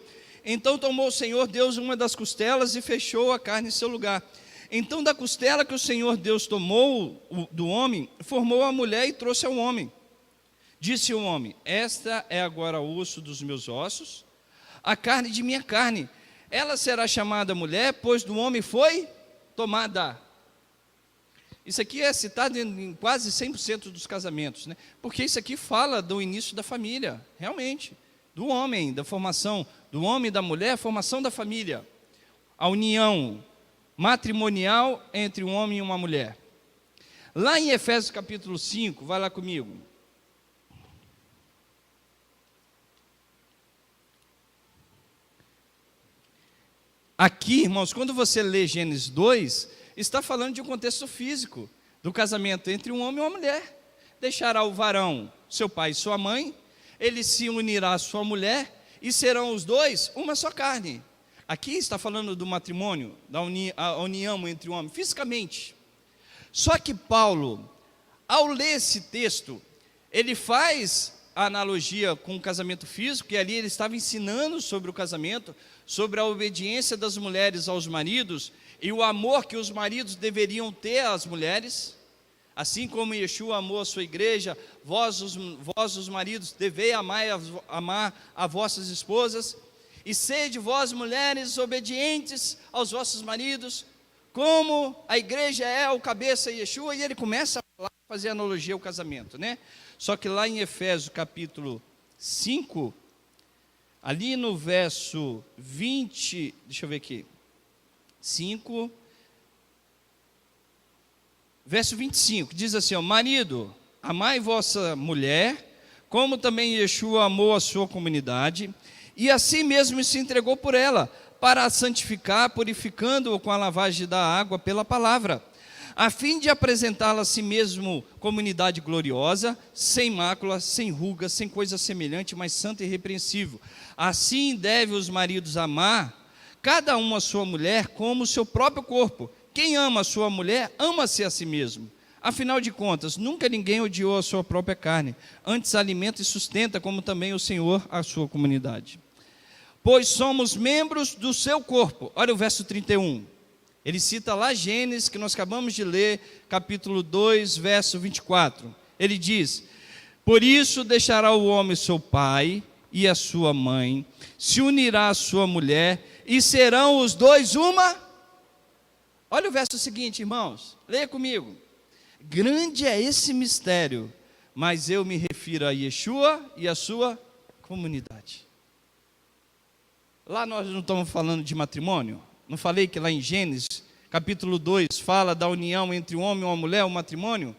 Então tomou o Senhor Deus uma das costelas e fechou a carne em seu lugar. Então da costela que o Senhor Deus tomou do homem, formou a mulher e trouxe ao homem. Disse o homem: esta é agora o osso dos meus ossos, a carne de minha carne. Ela será chamada mulher, pois do homem foi tomada. Isso aqui é citado em quase 100% dos casamentos, né? Porque isso aqui fala do início da família, realmente, do homem, da formação do homem e da mulher, a formação da família, a união matrimonial entre um homem e uma mulher. Lá em Efésios capítulo 5, vai lá comigo. Aqui, irmãos, quando você lê Gênesis 2, está falando de um contexto físico, do casamento entre um homem e uma mulher. Deixará o varão, seu pai e sua mãe, ele se unirá à sua mulher, e serão os dois uma só carne. Aqui está falando do matrimônio, da união entre o homem, fisicamente. Só que Paulo, ao ler esse texto, ele faz a analogia com o casamento físico, e ali ele estava ensinando sobre o casamento, sobre a obediência das mulheres aos maridos, e o amor que os maridos deveriam ter às mulheres, assim como Yeshua amou a sua igreja, vós os maridos, devei amar a vossas esposas, e sede vós mulheres obedientes aos vossos maridos, como a igreja é o cabeça Yeshua, e ele começa a falar, fazer analogia ao casamento, né? Só que lá em Efésios capítulo 5, ali no verso 20, deixa eu ver aqui, 5, verso 25, diz assim, ó: marido, amai vossa mulher, como também Yeshua amou a sua comunidade, e assim mesmo se entregou por ela, para a santificar, purificando-o com a lavagem da água pela palavra, a fim de apresentá-la a si mesmo comunidade gloriosa, sem mácula, sem ruga, sem coisa semelhante, mas santa e irrepreensível. Assim deve os maridos amar, cada um a sua mulher, como o seu próprio corpo. Quem ama a sua mulher, ama-se a si mesmo. Afinal de contas, nunca ninguém odiou a sua própria carne, antes alimenta e sustenta, como também o Senhor a sua comunidade. Pois somos membros do seu corpo. Olha o verso 31. Ele cita lá Gênesis, que nós acabamos de ler, capítulo 2, verso 24. Ele diz: Por isso deixará o homem seu pai e a sua mãe, se unirá à sua mulher, e serão os dois uma. Olha o verso seguinte, irmãos, leia comigo. Grande é esse mistério, mas eu me refiro a Yeshua e a sua comunidade. Lá nós não estamos falando de matrimônio? Não falei que lá em Gênesis, capítulo 2, fala da união entre um homem e uma mulher, o matrimônio?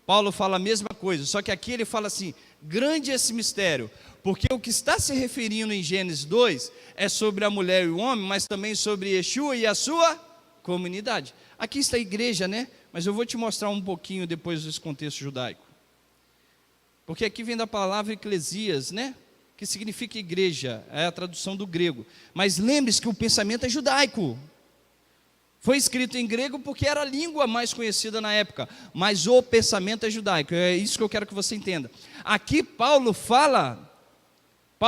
Paulo fala a mesma coisa, só que aqui ele fala assim, grande é esse mistério, porque o que está se referindo em Gênesis 2 é sobre a mulher e o homem, mas também sobre Yeshua e a sua comunidade. Aqui está a igreja, né? Mas eu vou te mostrar um pouquinho depois desse contexto judaico. Porque aqui vem da palavra eclesias, né? Que significa igreja, é a tradução do grego. Mas lembre-se que o pensamento é judaico. Foi escrito em grego porque era a língua mais conhecida na época, mas o pensamento é judaico. É isso que eu quero que você entenda. Aqui Paulo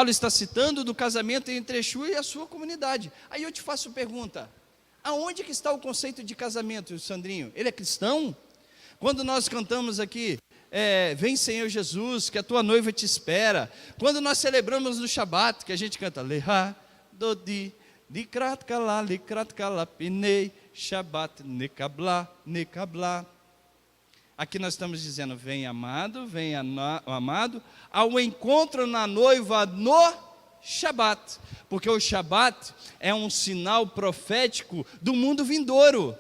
está citando do casamento entre Yeshua e a sua comunidade. Aí eu te faço pergunta, aonde que está o conceito de casamento, Sandrinho? Ele é cristão? Quando nós cantamos aqui, vem Senhor Jesus, que a tua noiva te espera. Quando nós celebramos no Shabat, que a gente canta Leha, Dodi, Likrat Kala, Pinei, Shabat, Nekabla, Nekabla. Aqui nós estamos dizendo, vem amado, amado, ao encontro na noiva no Shabat. Porque o Shabat é um sinal profético do mundo vindouro.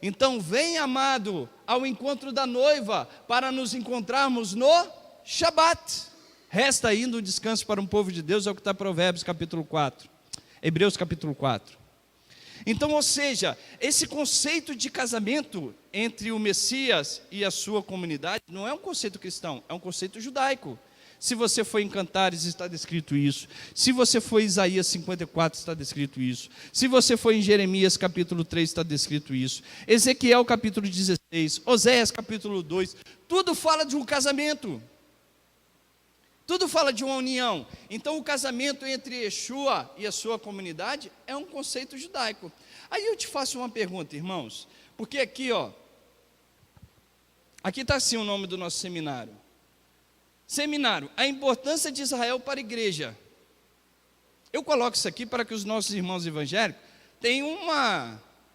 Então vem amado ao encontro da noiva para nos encontrarmos no Shabat. Resta ainda um descanso para um povo de Deus, é o que está em Provérbios capítulo 4, Hebreus capítulo 4. Então, ou seja, esse conceito de casamento entre o Messias e a sua comunidade não é um conceito cristão, é um conceito judaico. Se você for em Cantares, está descrito isso. Se você for em Isaías 54, está descrito isso. Se você for em Jeremias capítulo 3, está descrito isso. Ezequiel capítulo 16, Oséias capítulo 2, tudo fala de um casamento. Tudo fala de uma união. Então o casamento entre Yeshua e a sua comunidade é um conceito judaico. Aí eu te faço uma pergunta, irmãos. Porque aqui, aqui está assim o nome do nosso seminário. Seminário, a importância de Israel para a igreja. Eu coloco isso aqui para que os nossos irmãos evangélicos tenham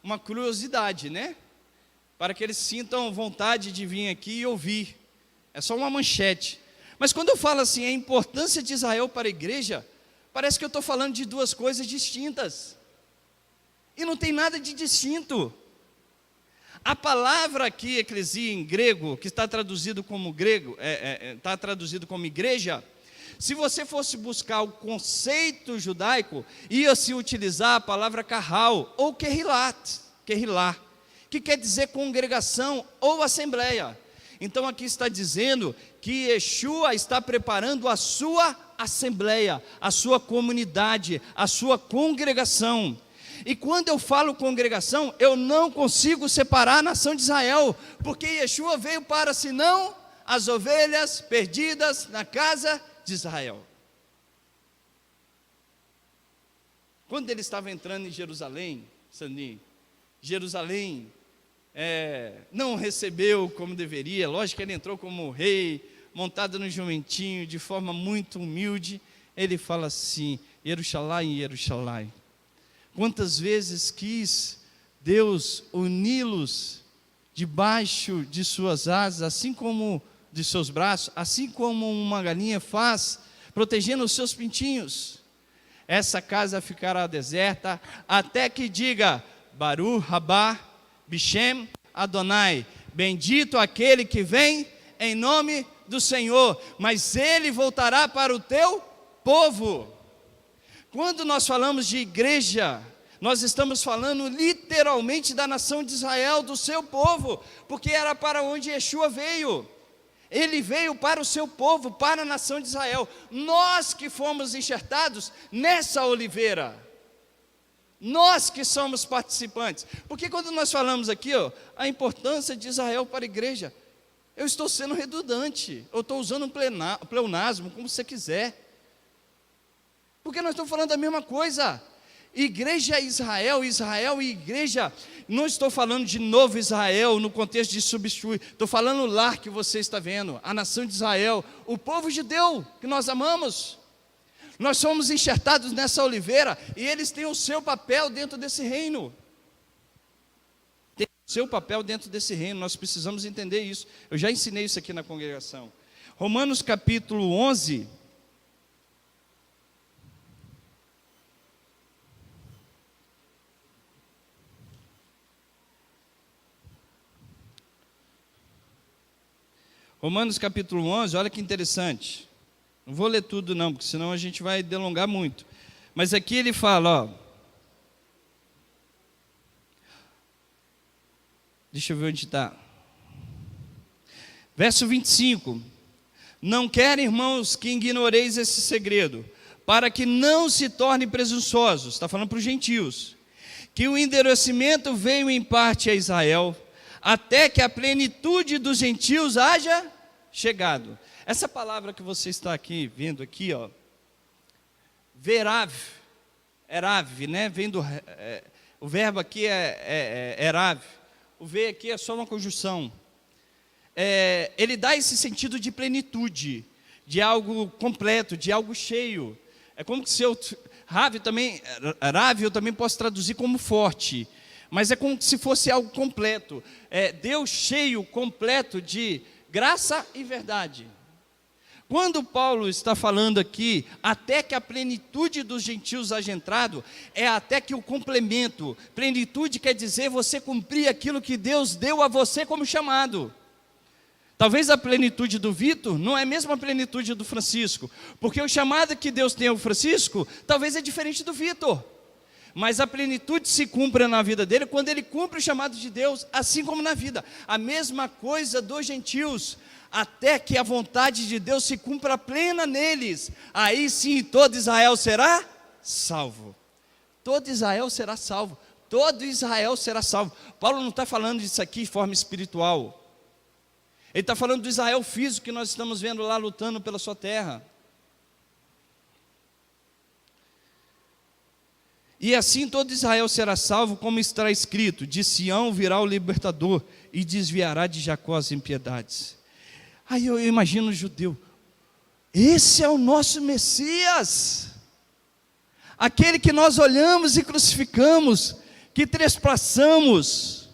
uma curiosidade, né? Para que eles sintam vontade de vir aqui e ouvir. É só uma manchete. Mas quando eu falo assim, a importância de Israel para a igreja, parece que eu estou falando de duas coisas distintas. E não tem nada de distinto. A palavra aqui, eclesia, em grego, que está traduzido como está traduzido como igreja, se você fosse buscar o conceito judaico, ia-se utilizar a palavra kahal, ou kehilá, que quer dizer congregação ou assembleia. Então aqui está dizendo que Yeshua está preparando a sua assembleia, a sua comunidade, a sua congregação. E quando eu falo congregação, eu não consigo separar a nação de Israel, porque Yeshua veio para, senão, as ovelhas perdidas na casa de Israel. Quando ele estava entrando em Jerusalém, Sandinho, Jerusalém não recebeu como deveria. Lógico que ele entrou como rei, montado no jumentinho, de forma muito humilde. Ele fala assim, Jerusalém, Jerusalém, quantas vezes quis Deus uni-los debaixo de suas asas, assim como de seus braços, assim como uma galinha faz, protegendo os seus pintinhos. Essa casa ficará deserta, até que diga, Baruch Rabá, Bishem Adonai, bendito aquele que vem em nome do Senhor, mas ele voltará para o teu povo. Quando nós falamos de igreja, nós estamos falando literalmente da nação de Israel, do seu povo, porque era para onde Yeshua veio. Ele veio para o seu povo, para a nação de Israel. Nós que fomos enxertados nessa oliveira. Nós que somos participantes. Porque quando nós falamos aqui, a importância de Israel para a igreja, eu estou sendo redundante, eu estou usando um pleonasmo, como você quiser. Porque nós estamos falando da mesma coisa. Igreja Israel, Israel e igreja, não estou falando de novo Israel no contexto de substituir, estou falando lá que você está vendo, a nação de Israel, o povo judeu que nós amamos. Nós somos enxertados nessa oliveira e eles têm o seu papel dentro desse reino. Tem o seu papel dentro desse reino, nós precisamos entender isso. Eu já ensinei isso aqui na congregação. Romanos capítulo 11. Romanos capítulo 11, olha que interessante. Não vou ler tudo não, porque senão a gente vai delongar muito. Mas aqui ele fala, ó. Deixa eu ver onde está. Verso 25. Não quero, irmãos, que ignoreis esse segredo, para que não se tornem presunçosos. Está falando para os gentios. Que o endurecimento veio em parte a Israel, até que a plenitude dos gentios haja chegado. Essa palavra que você está aqui, vendo aqui, ó, verav, erav, né? Vem do, o verbo aqui é erav, o V aqui é só uma conjunção. Ele dá esse sentido de plenitude, de algo completo, de algo cheio. É como se eu, rav eu também posso traduzir como forte, mas é como se fosse algo completo. Deus cheio, completo de graça e verdade. Quando Paulo está falando aqui, até que a plenitude dos gentios haja entrado, é até que o complemento, plenitude quer dizer você cumprir aquilo que Deus deu a você como chamado. Talvez a plenitude do Vitor não é a mesma plenitude do Francisco, porque o chamado que Deus tem ao Francisco, talvez é diferente do Vitor. Mas a plenitude se cumpre na vida dele quando ele cumpre o chamado de Deus, assim como na vida. A mesma coisa dos gentios, até que a vontade de Deus se cumpra plena neles. Aí sim todo Israel será salvo. Todo Israel será salvo. Todo Israel será salvo. Paulo não está falando disso aqui de forma espiritual. Ele está falando do Israel físico que nós estamos vendo lá lutando pela sua terra. E assim todo Israel será salvo, como está escrito: de Sião virá o libertador e desviará de Jacó as impiedades. Aí eu imagino o judeu, esse é o nosso Messias, aquele que nós olhamos e crucificamos, que trespassamos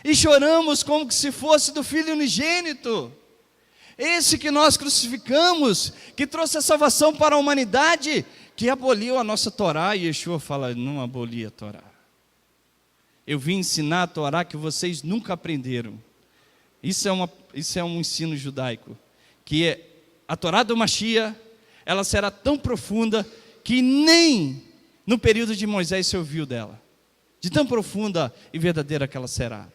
e choramos como se fosse do Filho unigênito, esse que nós crucificamos, que trouxe a salvação para a humanidade, que aboliu a nossa Torá. E Yeshua fala, não aboli a Torá, eu vim ensinar a Torá que vocês nunca aprenderam. Isso é um ensino judaico, que a Torá do Mashiach, ela será tão profunda, que nem no período de Moisés se ouviu dela, de tão profunda e verdadeira que ela será.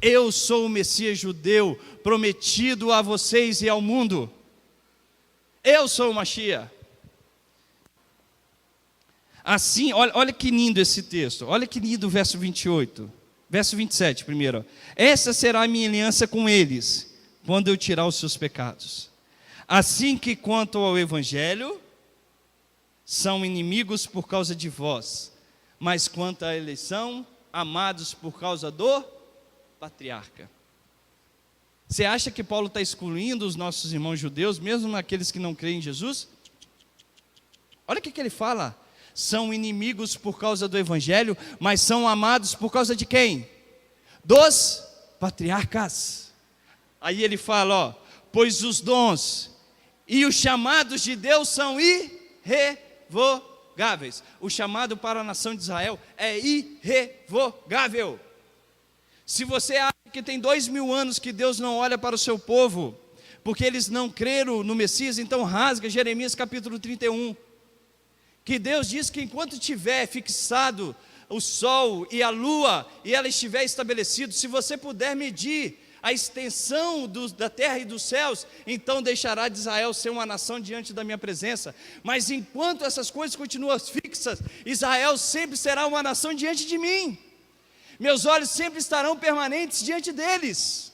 Eu sou o Messias judeu, prometido a vocês e ao mundo. Eu sou o Mashiach. Assim, olha que lindo esse texto, olha que lindo o verso 28, verso 27 primeiro. Essa será a minha aliança com eles, quando eu tirar os seus pecados. Assim que quanto ao Evangelho, são inimigos por causa de vós, mas quanto à eleição, amados por causa do patriarca. Você acha que Paulo está excluindo os nossos irmãos judeus, mesmo aqueles que não creem em Jesus? Olha o que ele fala. São inimigos por causa do Evangelho, mas são amados por causa de quem? Dos patriarcas. Aí ele fala, ó, pois os dons e os chamados de Deus são irrevogáveis. O chamado para a nação de Israel é irrevogável. Se você acha que tem 2000 anos que Deus não olha para o seu povo, porque eles não creram no Messias, então rasga Jeremias capítulo 31. Que Deus diz que enquanto tiver fixado o sol e a lua, e ela estiver estabelecido, se você puder medir a extensão da terra e dos céus, então deixará de Israel ser uma nação diante da minha presença. Mas enquanto essas coisas continuam fixas, Israel sempre será uma nação diante de mim. Meus olhos sempre estarão permanentes diante deles.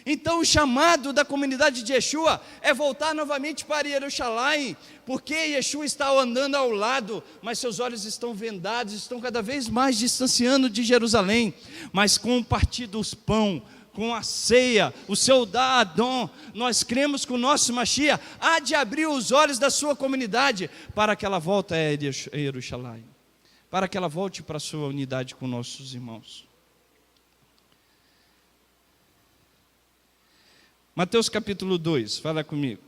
Então o chamado da comunidade de Yeshua é voltar novamente para Jerusalém, porque Yeshua está andando ao lado, mas seus olhos estão vendados, estão cada vez mais distanciando de Jerusalém. Mas com o partir dos pão, com a ceia, o seu Da'adon, nós cremos que o nosso Mashiach há de abrir os olhos da sua comunidade, para que ela volte a Jerusalém, para que ela volte para a sua unidade com nossos irmãos. Mateus capítulo 2, fala comigo.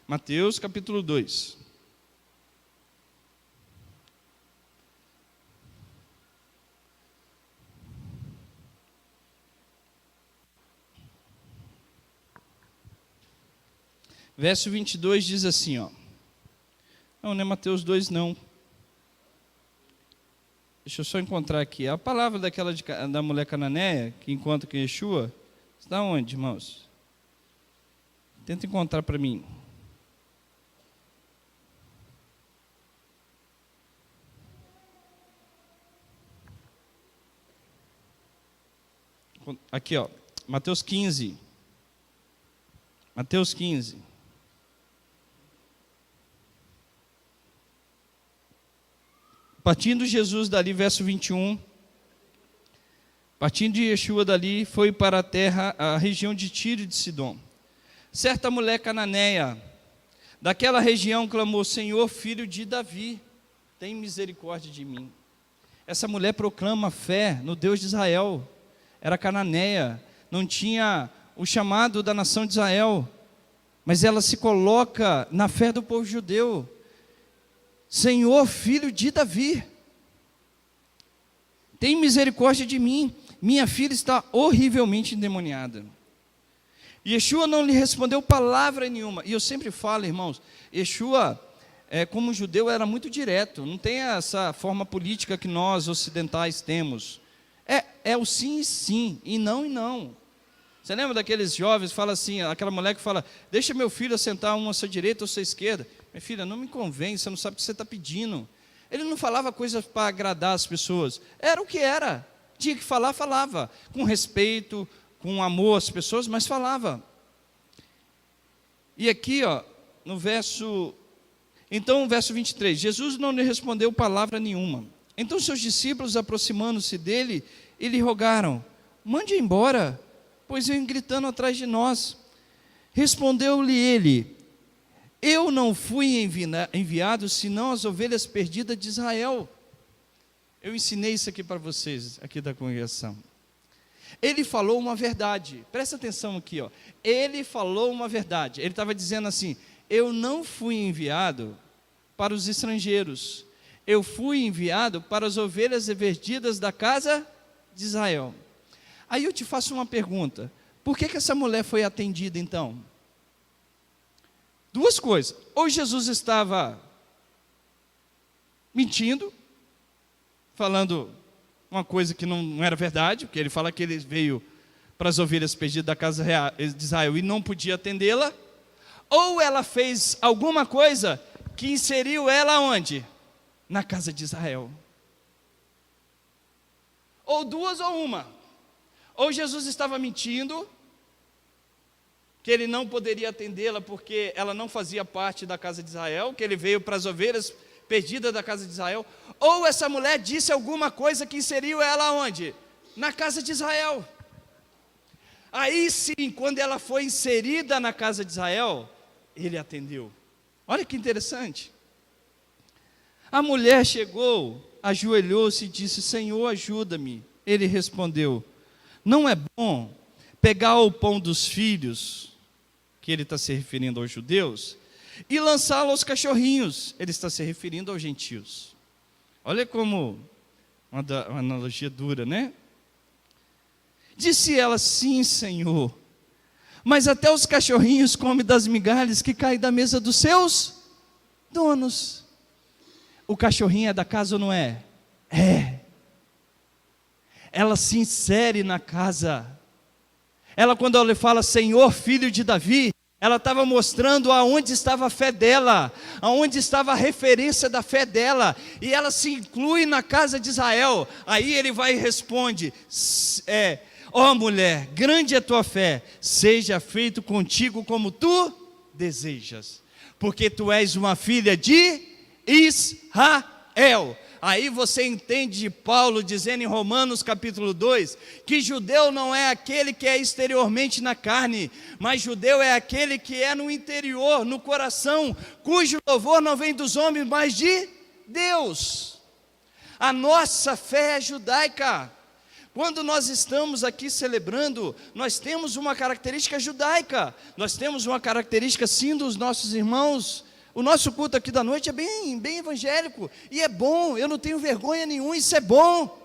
Mateus capítulo 2. Verso 22 diz assim, ó. Não é Mateus 2 não. Deixa eu só encontrar aqui. A palavra da mulher cananeia, que encontra com Yeshua, está onde, irmãos? Tenta encontrar para mim. Aqui, ó. Mateus 15. Mateus 15. Partindo Jesus dali, verso 21, partindo de Yeshua dali, foi para a terra, a região de Tiro e de Sidom. Certa mulher cananeia, daquela região, clamou: Senhor, filho de Davi, tem misericórdia de mim. Essa mulher proclama fé no Deus de Israel. Era cananeia, não tinha o chamado da nação de Israel, mas ela se coloca na fé do povo judeu. Senhor, filho de Davi, tem misericórdia de mim, minha filha está horrivelmente endemoniada. Yeshua não lhe respondeu palavra nenhuma. E eu sempre falo, irmãos, Yeshua, como judeu, era muito direto, não tem essa forma política que nós ocidentais temos. É o sim e sim, e não e não. Você lembra daqueles jovens que falam assim, aquela mulher que fala: deixa meu filho sentar um à sua direita ou à sua esquerda. Minha filha, não me convém, você não sabe o que você está pedindo. Ele não falava coisas para agradar as pessoas, era o que era. Tinha que falar, falava, com respeito, com amor às pessoas, mas falava. E aqui, ó, no verso 23, Jesus não lhe respondeu palavra nenhuma. Então seus discípulos, aproximando-se dele, e lhe rogaram: mande embora, pois vem gritando atrás de nós. Respondeu-lhe ele: eu não fui enviado senão as ovelhas perdidas de Israel. Eu ensinei isso aqui para vocês, aqui da congregação. Ele falou uma verdade, presta atenção aqui, ó. Ele falou uma verdade, ele estava dizendo assim: eu não fui enviado para os estrangeiros, eu fui enviado para as ovelhas perdidas da casa de Israel. Aí eu te faço uma pergunta: por que essa mulher foi atendida então? Duas coisas: ou Jesus estava mentindo, falando uma coisa que não era verdade, porque ele fala que ele veio para as ovelhas perdidas da casa de Israel e não podia atendê-la, ou ela fez alguma coisa que inseriu ela onde? Na casa de Israel. Ou duas ou uma. Ou Jesus estava mentindo, que ele não poderia atendê-la porque ela não fazia parte da casa de Israel, que ele veio para as ovelhas perdidas da casa de Israel, ou essa mulher disse alguma coisa que inseriu ela onde? Na casa de Israel. Aí sim, quando ela foi inserida na casa de Israel, ele atendeu. Olha que interessante. A mulher chegou, ajoelhou-se e disse: Senhor, ajuda-me. Ele respondeu: não é bom pegar o pão dos filhos, que ele está se referindo aos judeus, e lançá-lo aos cachorrinhos, ele está se referindo aos gentios. Olha como uma analogia dura, né? Disse ela: sim, Senhor, mas até os cachorrinhos comem das migalhas que caem da mesa dos seus donos. O cachorrinho é da casa ou não é? É. Ela se insere na casa. Ela, quando ela fala Senhor, filho de Davi, Ela estava mostrando aonde estava a fé dela, aonde estava a referência da fé dela, e ela se inclui na casa de Israel. Aí ele vai e responde: ó mulher, grande é tua fé, seja feito contigo como tu desejas, porque tu és uma filha de Israel. Aí você entende de Paulo dizendo em Romanos capítulo 2, que judeu não é aquele que é exteriormente na carne, mas judeu é aquele que é no interior, no coração, cujo louvor não vem dos homens, mas de Deus. A nossa fé é judaica. Quando nós estamos aqui celebrando, nós temos uma característica judaica, nós temos uma característica sim dos nossos irmãos. O nosso culto aqui da noite é bem evangélico, e é bom, eu não tenho vergonha nenhuma, isso é bom,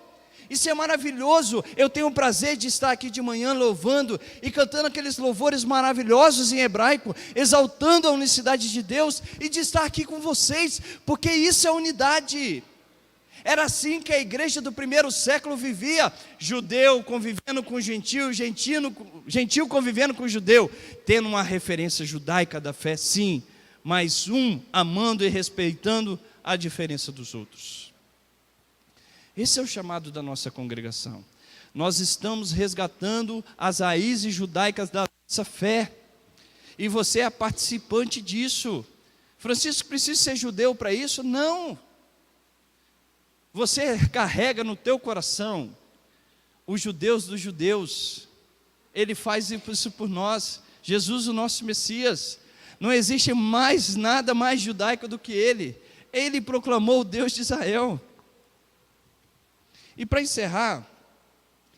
isso é maravilhoso. Eu tenho o prazer de estar aqui de manhã louvando e cantando aqueles louvores maravilhosos em hebraico, exaltando a unicidade de Deus, e de estar aqui com vocês, porque isso é unidade. Era assim que a igreja do primeiro século vivia: judeu convivendo com gentil, gentil convivendo com judeu, tendo uma referência judaica da fé, sim, mas um amando e respeitando a diferença dos outros. Esse é o chamado da nossa congregação. Nós estamos resgatando as raízes judaicas da nossa fé, e você é participante disso. Francisco, precisa ser judeu para isso? Não. Você carrega no teu coração os judeus dos judeus. Ele faz isso por nós. Jesus, o nosso Messias. Não existe mais nada mais judaico do que ele. Ele proclamou o Deus de Israel. E para encerrar,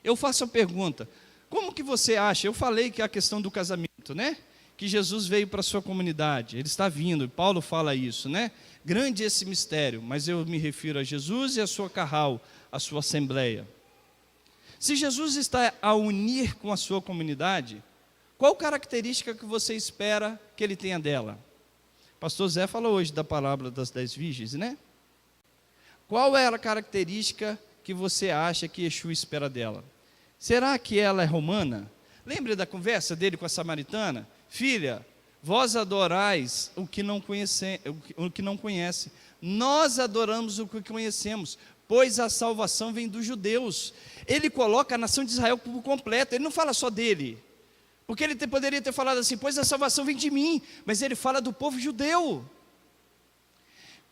eu faço a pergunta: como que você acha? Eu falei que é a questão do casamento, né? Que Jesus veio para a sua comunidade, ele está vindo, Paulo fala isso, né? Grande esse mistério, mas eu me refiro a Jesus e a sua carral, a sua assembleia. Se Jesus está a unir com a sua comunidade, qual característica que você espera que ele tenha dela? Pastor Zé falou hoje da parábola das 10 virgens, né? Qual é a característica que você acha que Yeshua espera dela? Será que ela é romana? Lembra da conversa dele com a samaritana? Filha, vós adorais o que não conhece. Nós adoramos o que conhecemos, pois a salvação vem dos judeus. Ele coloca a nação de Israel por completo, ele não fala só dele. Porque ele poderia ter falado assim: pois a salvação vem de mim, mas ele fala do povo judeu.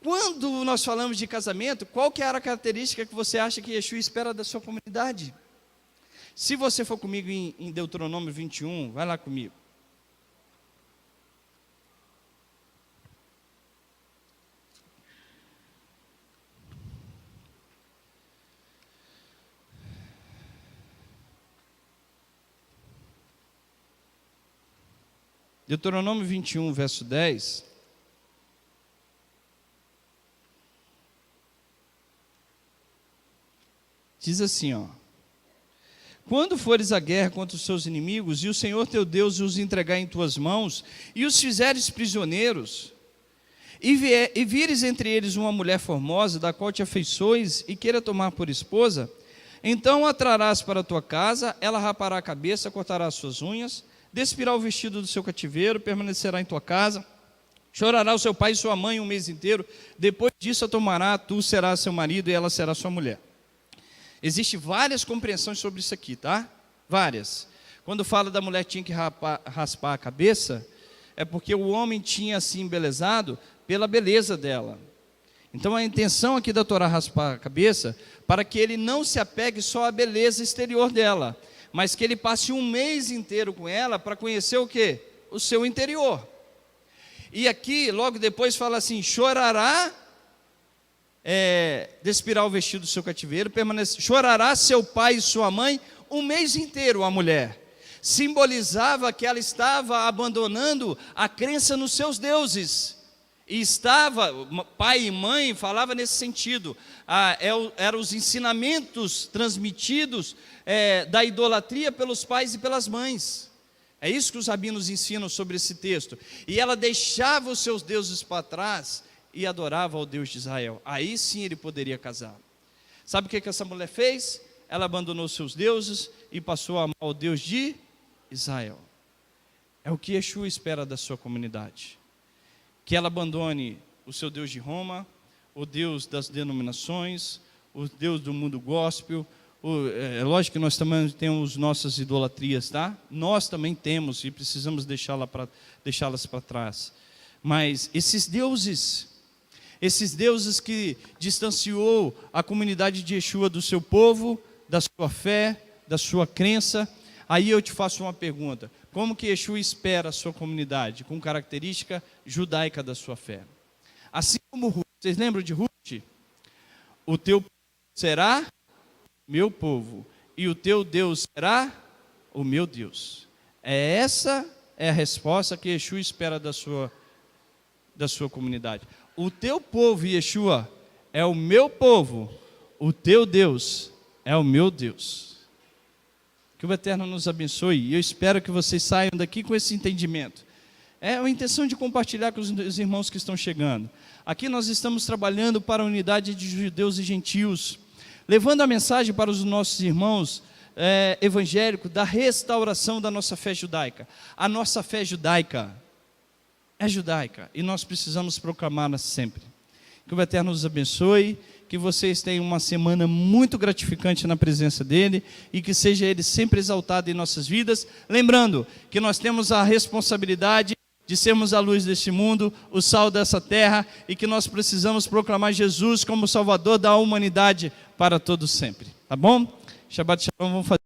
Quando nós falamos de casamento, qual que é a característica que você acha que Yeshua espera da sua comunidade? Se você for comigo em Deuteronômio 21, vai lá comigo. Deuteronômio 21, verso 10. Diz assim, ó: quando fores à guerra contra os seus inimigos, e o Senhor teu Deus os entregar em tuas mãos, e os fizeres prisioneiros, e vires entre eles uma mulher formosa, da qual te afeiçoes, e queira tomar por esposa, então a trarás para a tua casa, ela rapará a cabeça, cortará as suas unhas, despirá o vestido do seu cativeiro, permanecerá em tua casa, chorará o seu pai e sua mãe um mês inteiro, depois disso a tomará, tu serás seu marido e ela será sua mulher. Existem várias compreensões sobre isso aqui, tá? Várias. Quando fala da mulher tinha que raspar a cabeça, é porque o homem tinha se embelezado pela beleza dela. Então a intenção aqui da Torá raspar a cabeça, para que ele não se apegue só à beleza exterior dela, mas que ele passe um mês inteiro com ela para conhecer o quê? O seu interior. E aqui, logo depois fala assim: chorará, despirá o vestido do seu cativeiro, chorará seu pai e sua mãe um mês inteiro. A mulher simbolizava que ela estava abandonando a crença nos seus deuses, e estava, pai e mãe falava nesse sentido, eram os ensinamentos transmitidos da idolatria pelos pais e pelas mães. É isso que os rabinos ensinam sobre esse texto. E ela deixava os seus deuses para trás e adorava ao Deus de Israel. Aí sim ele poderia casar. Sabe o que essa mulher fez? Ela abandonou seus deuses e passou a amar o Deus de Israel. É o que Yeshua espera da sua comunidade. Que ela abandone o seu Deus de Roma, o Deus das denominações, o Deus do mundo gospel. É lógico que nós também temos nossas idolatrias, tá? Nós também temos e precisamos deixá-las para trás. Mas esses deuses que distanciou a comunidade de Yeshua do seu povo, da sua fé, da sua crença, aí eu te faço uma pergunta: como que Yeshua espera a sua comunidade? Com característica judaica da sua fé. Assim como Ruth, vocês lembram de Ruth? O teu povo será meu povo, e o teu Deus será o meu Deus. Essa é a resposta que Yeshua espera da sua comunidade. O teu povo, Yeshua, é o meu povo, o teu Deus é o meu Deus. Que o Eterno nos abençoe, e eu espero que vocês saiam daqui com esse entendimento. É a intenção de compartilhar com os irmãos que estão chegando. Aqui nós estamos trabalhando para a unidade de judeus e gentios, levando a mensagem para os nossos irmãos evangélicos da restauração da nossa fé judaica. A nossa fé judaica é judaica e nós precisamos proclamá-la sempre. Que o Eterno nos abençoe, que vocês tenham uma semana muito gratificante na presença dEle e que seja Ele sempre exaltado em nossas vidas. Lembrando que nós temos a responsabilidade de sermos a luz deste mundo, o sal dessa terra, e que nós precisamos proclamar Jesus como Salvador da humanidade para todos sempre. Tá bom? Shabbat Shalom, vamos fazer.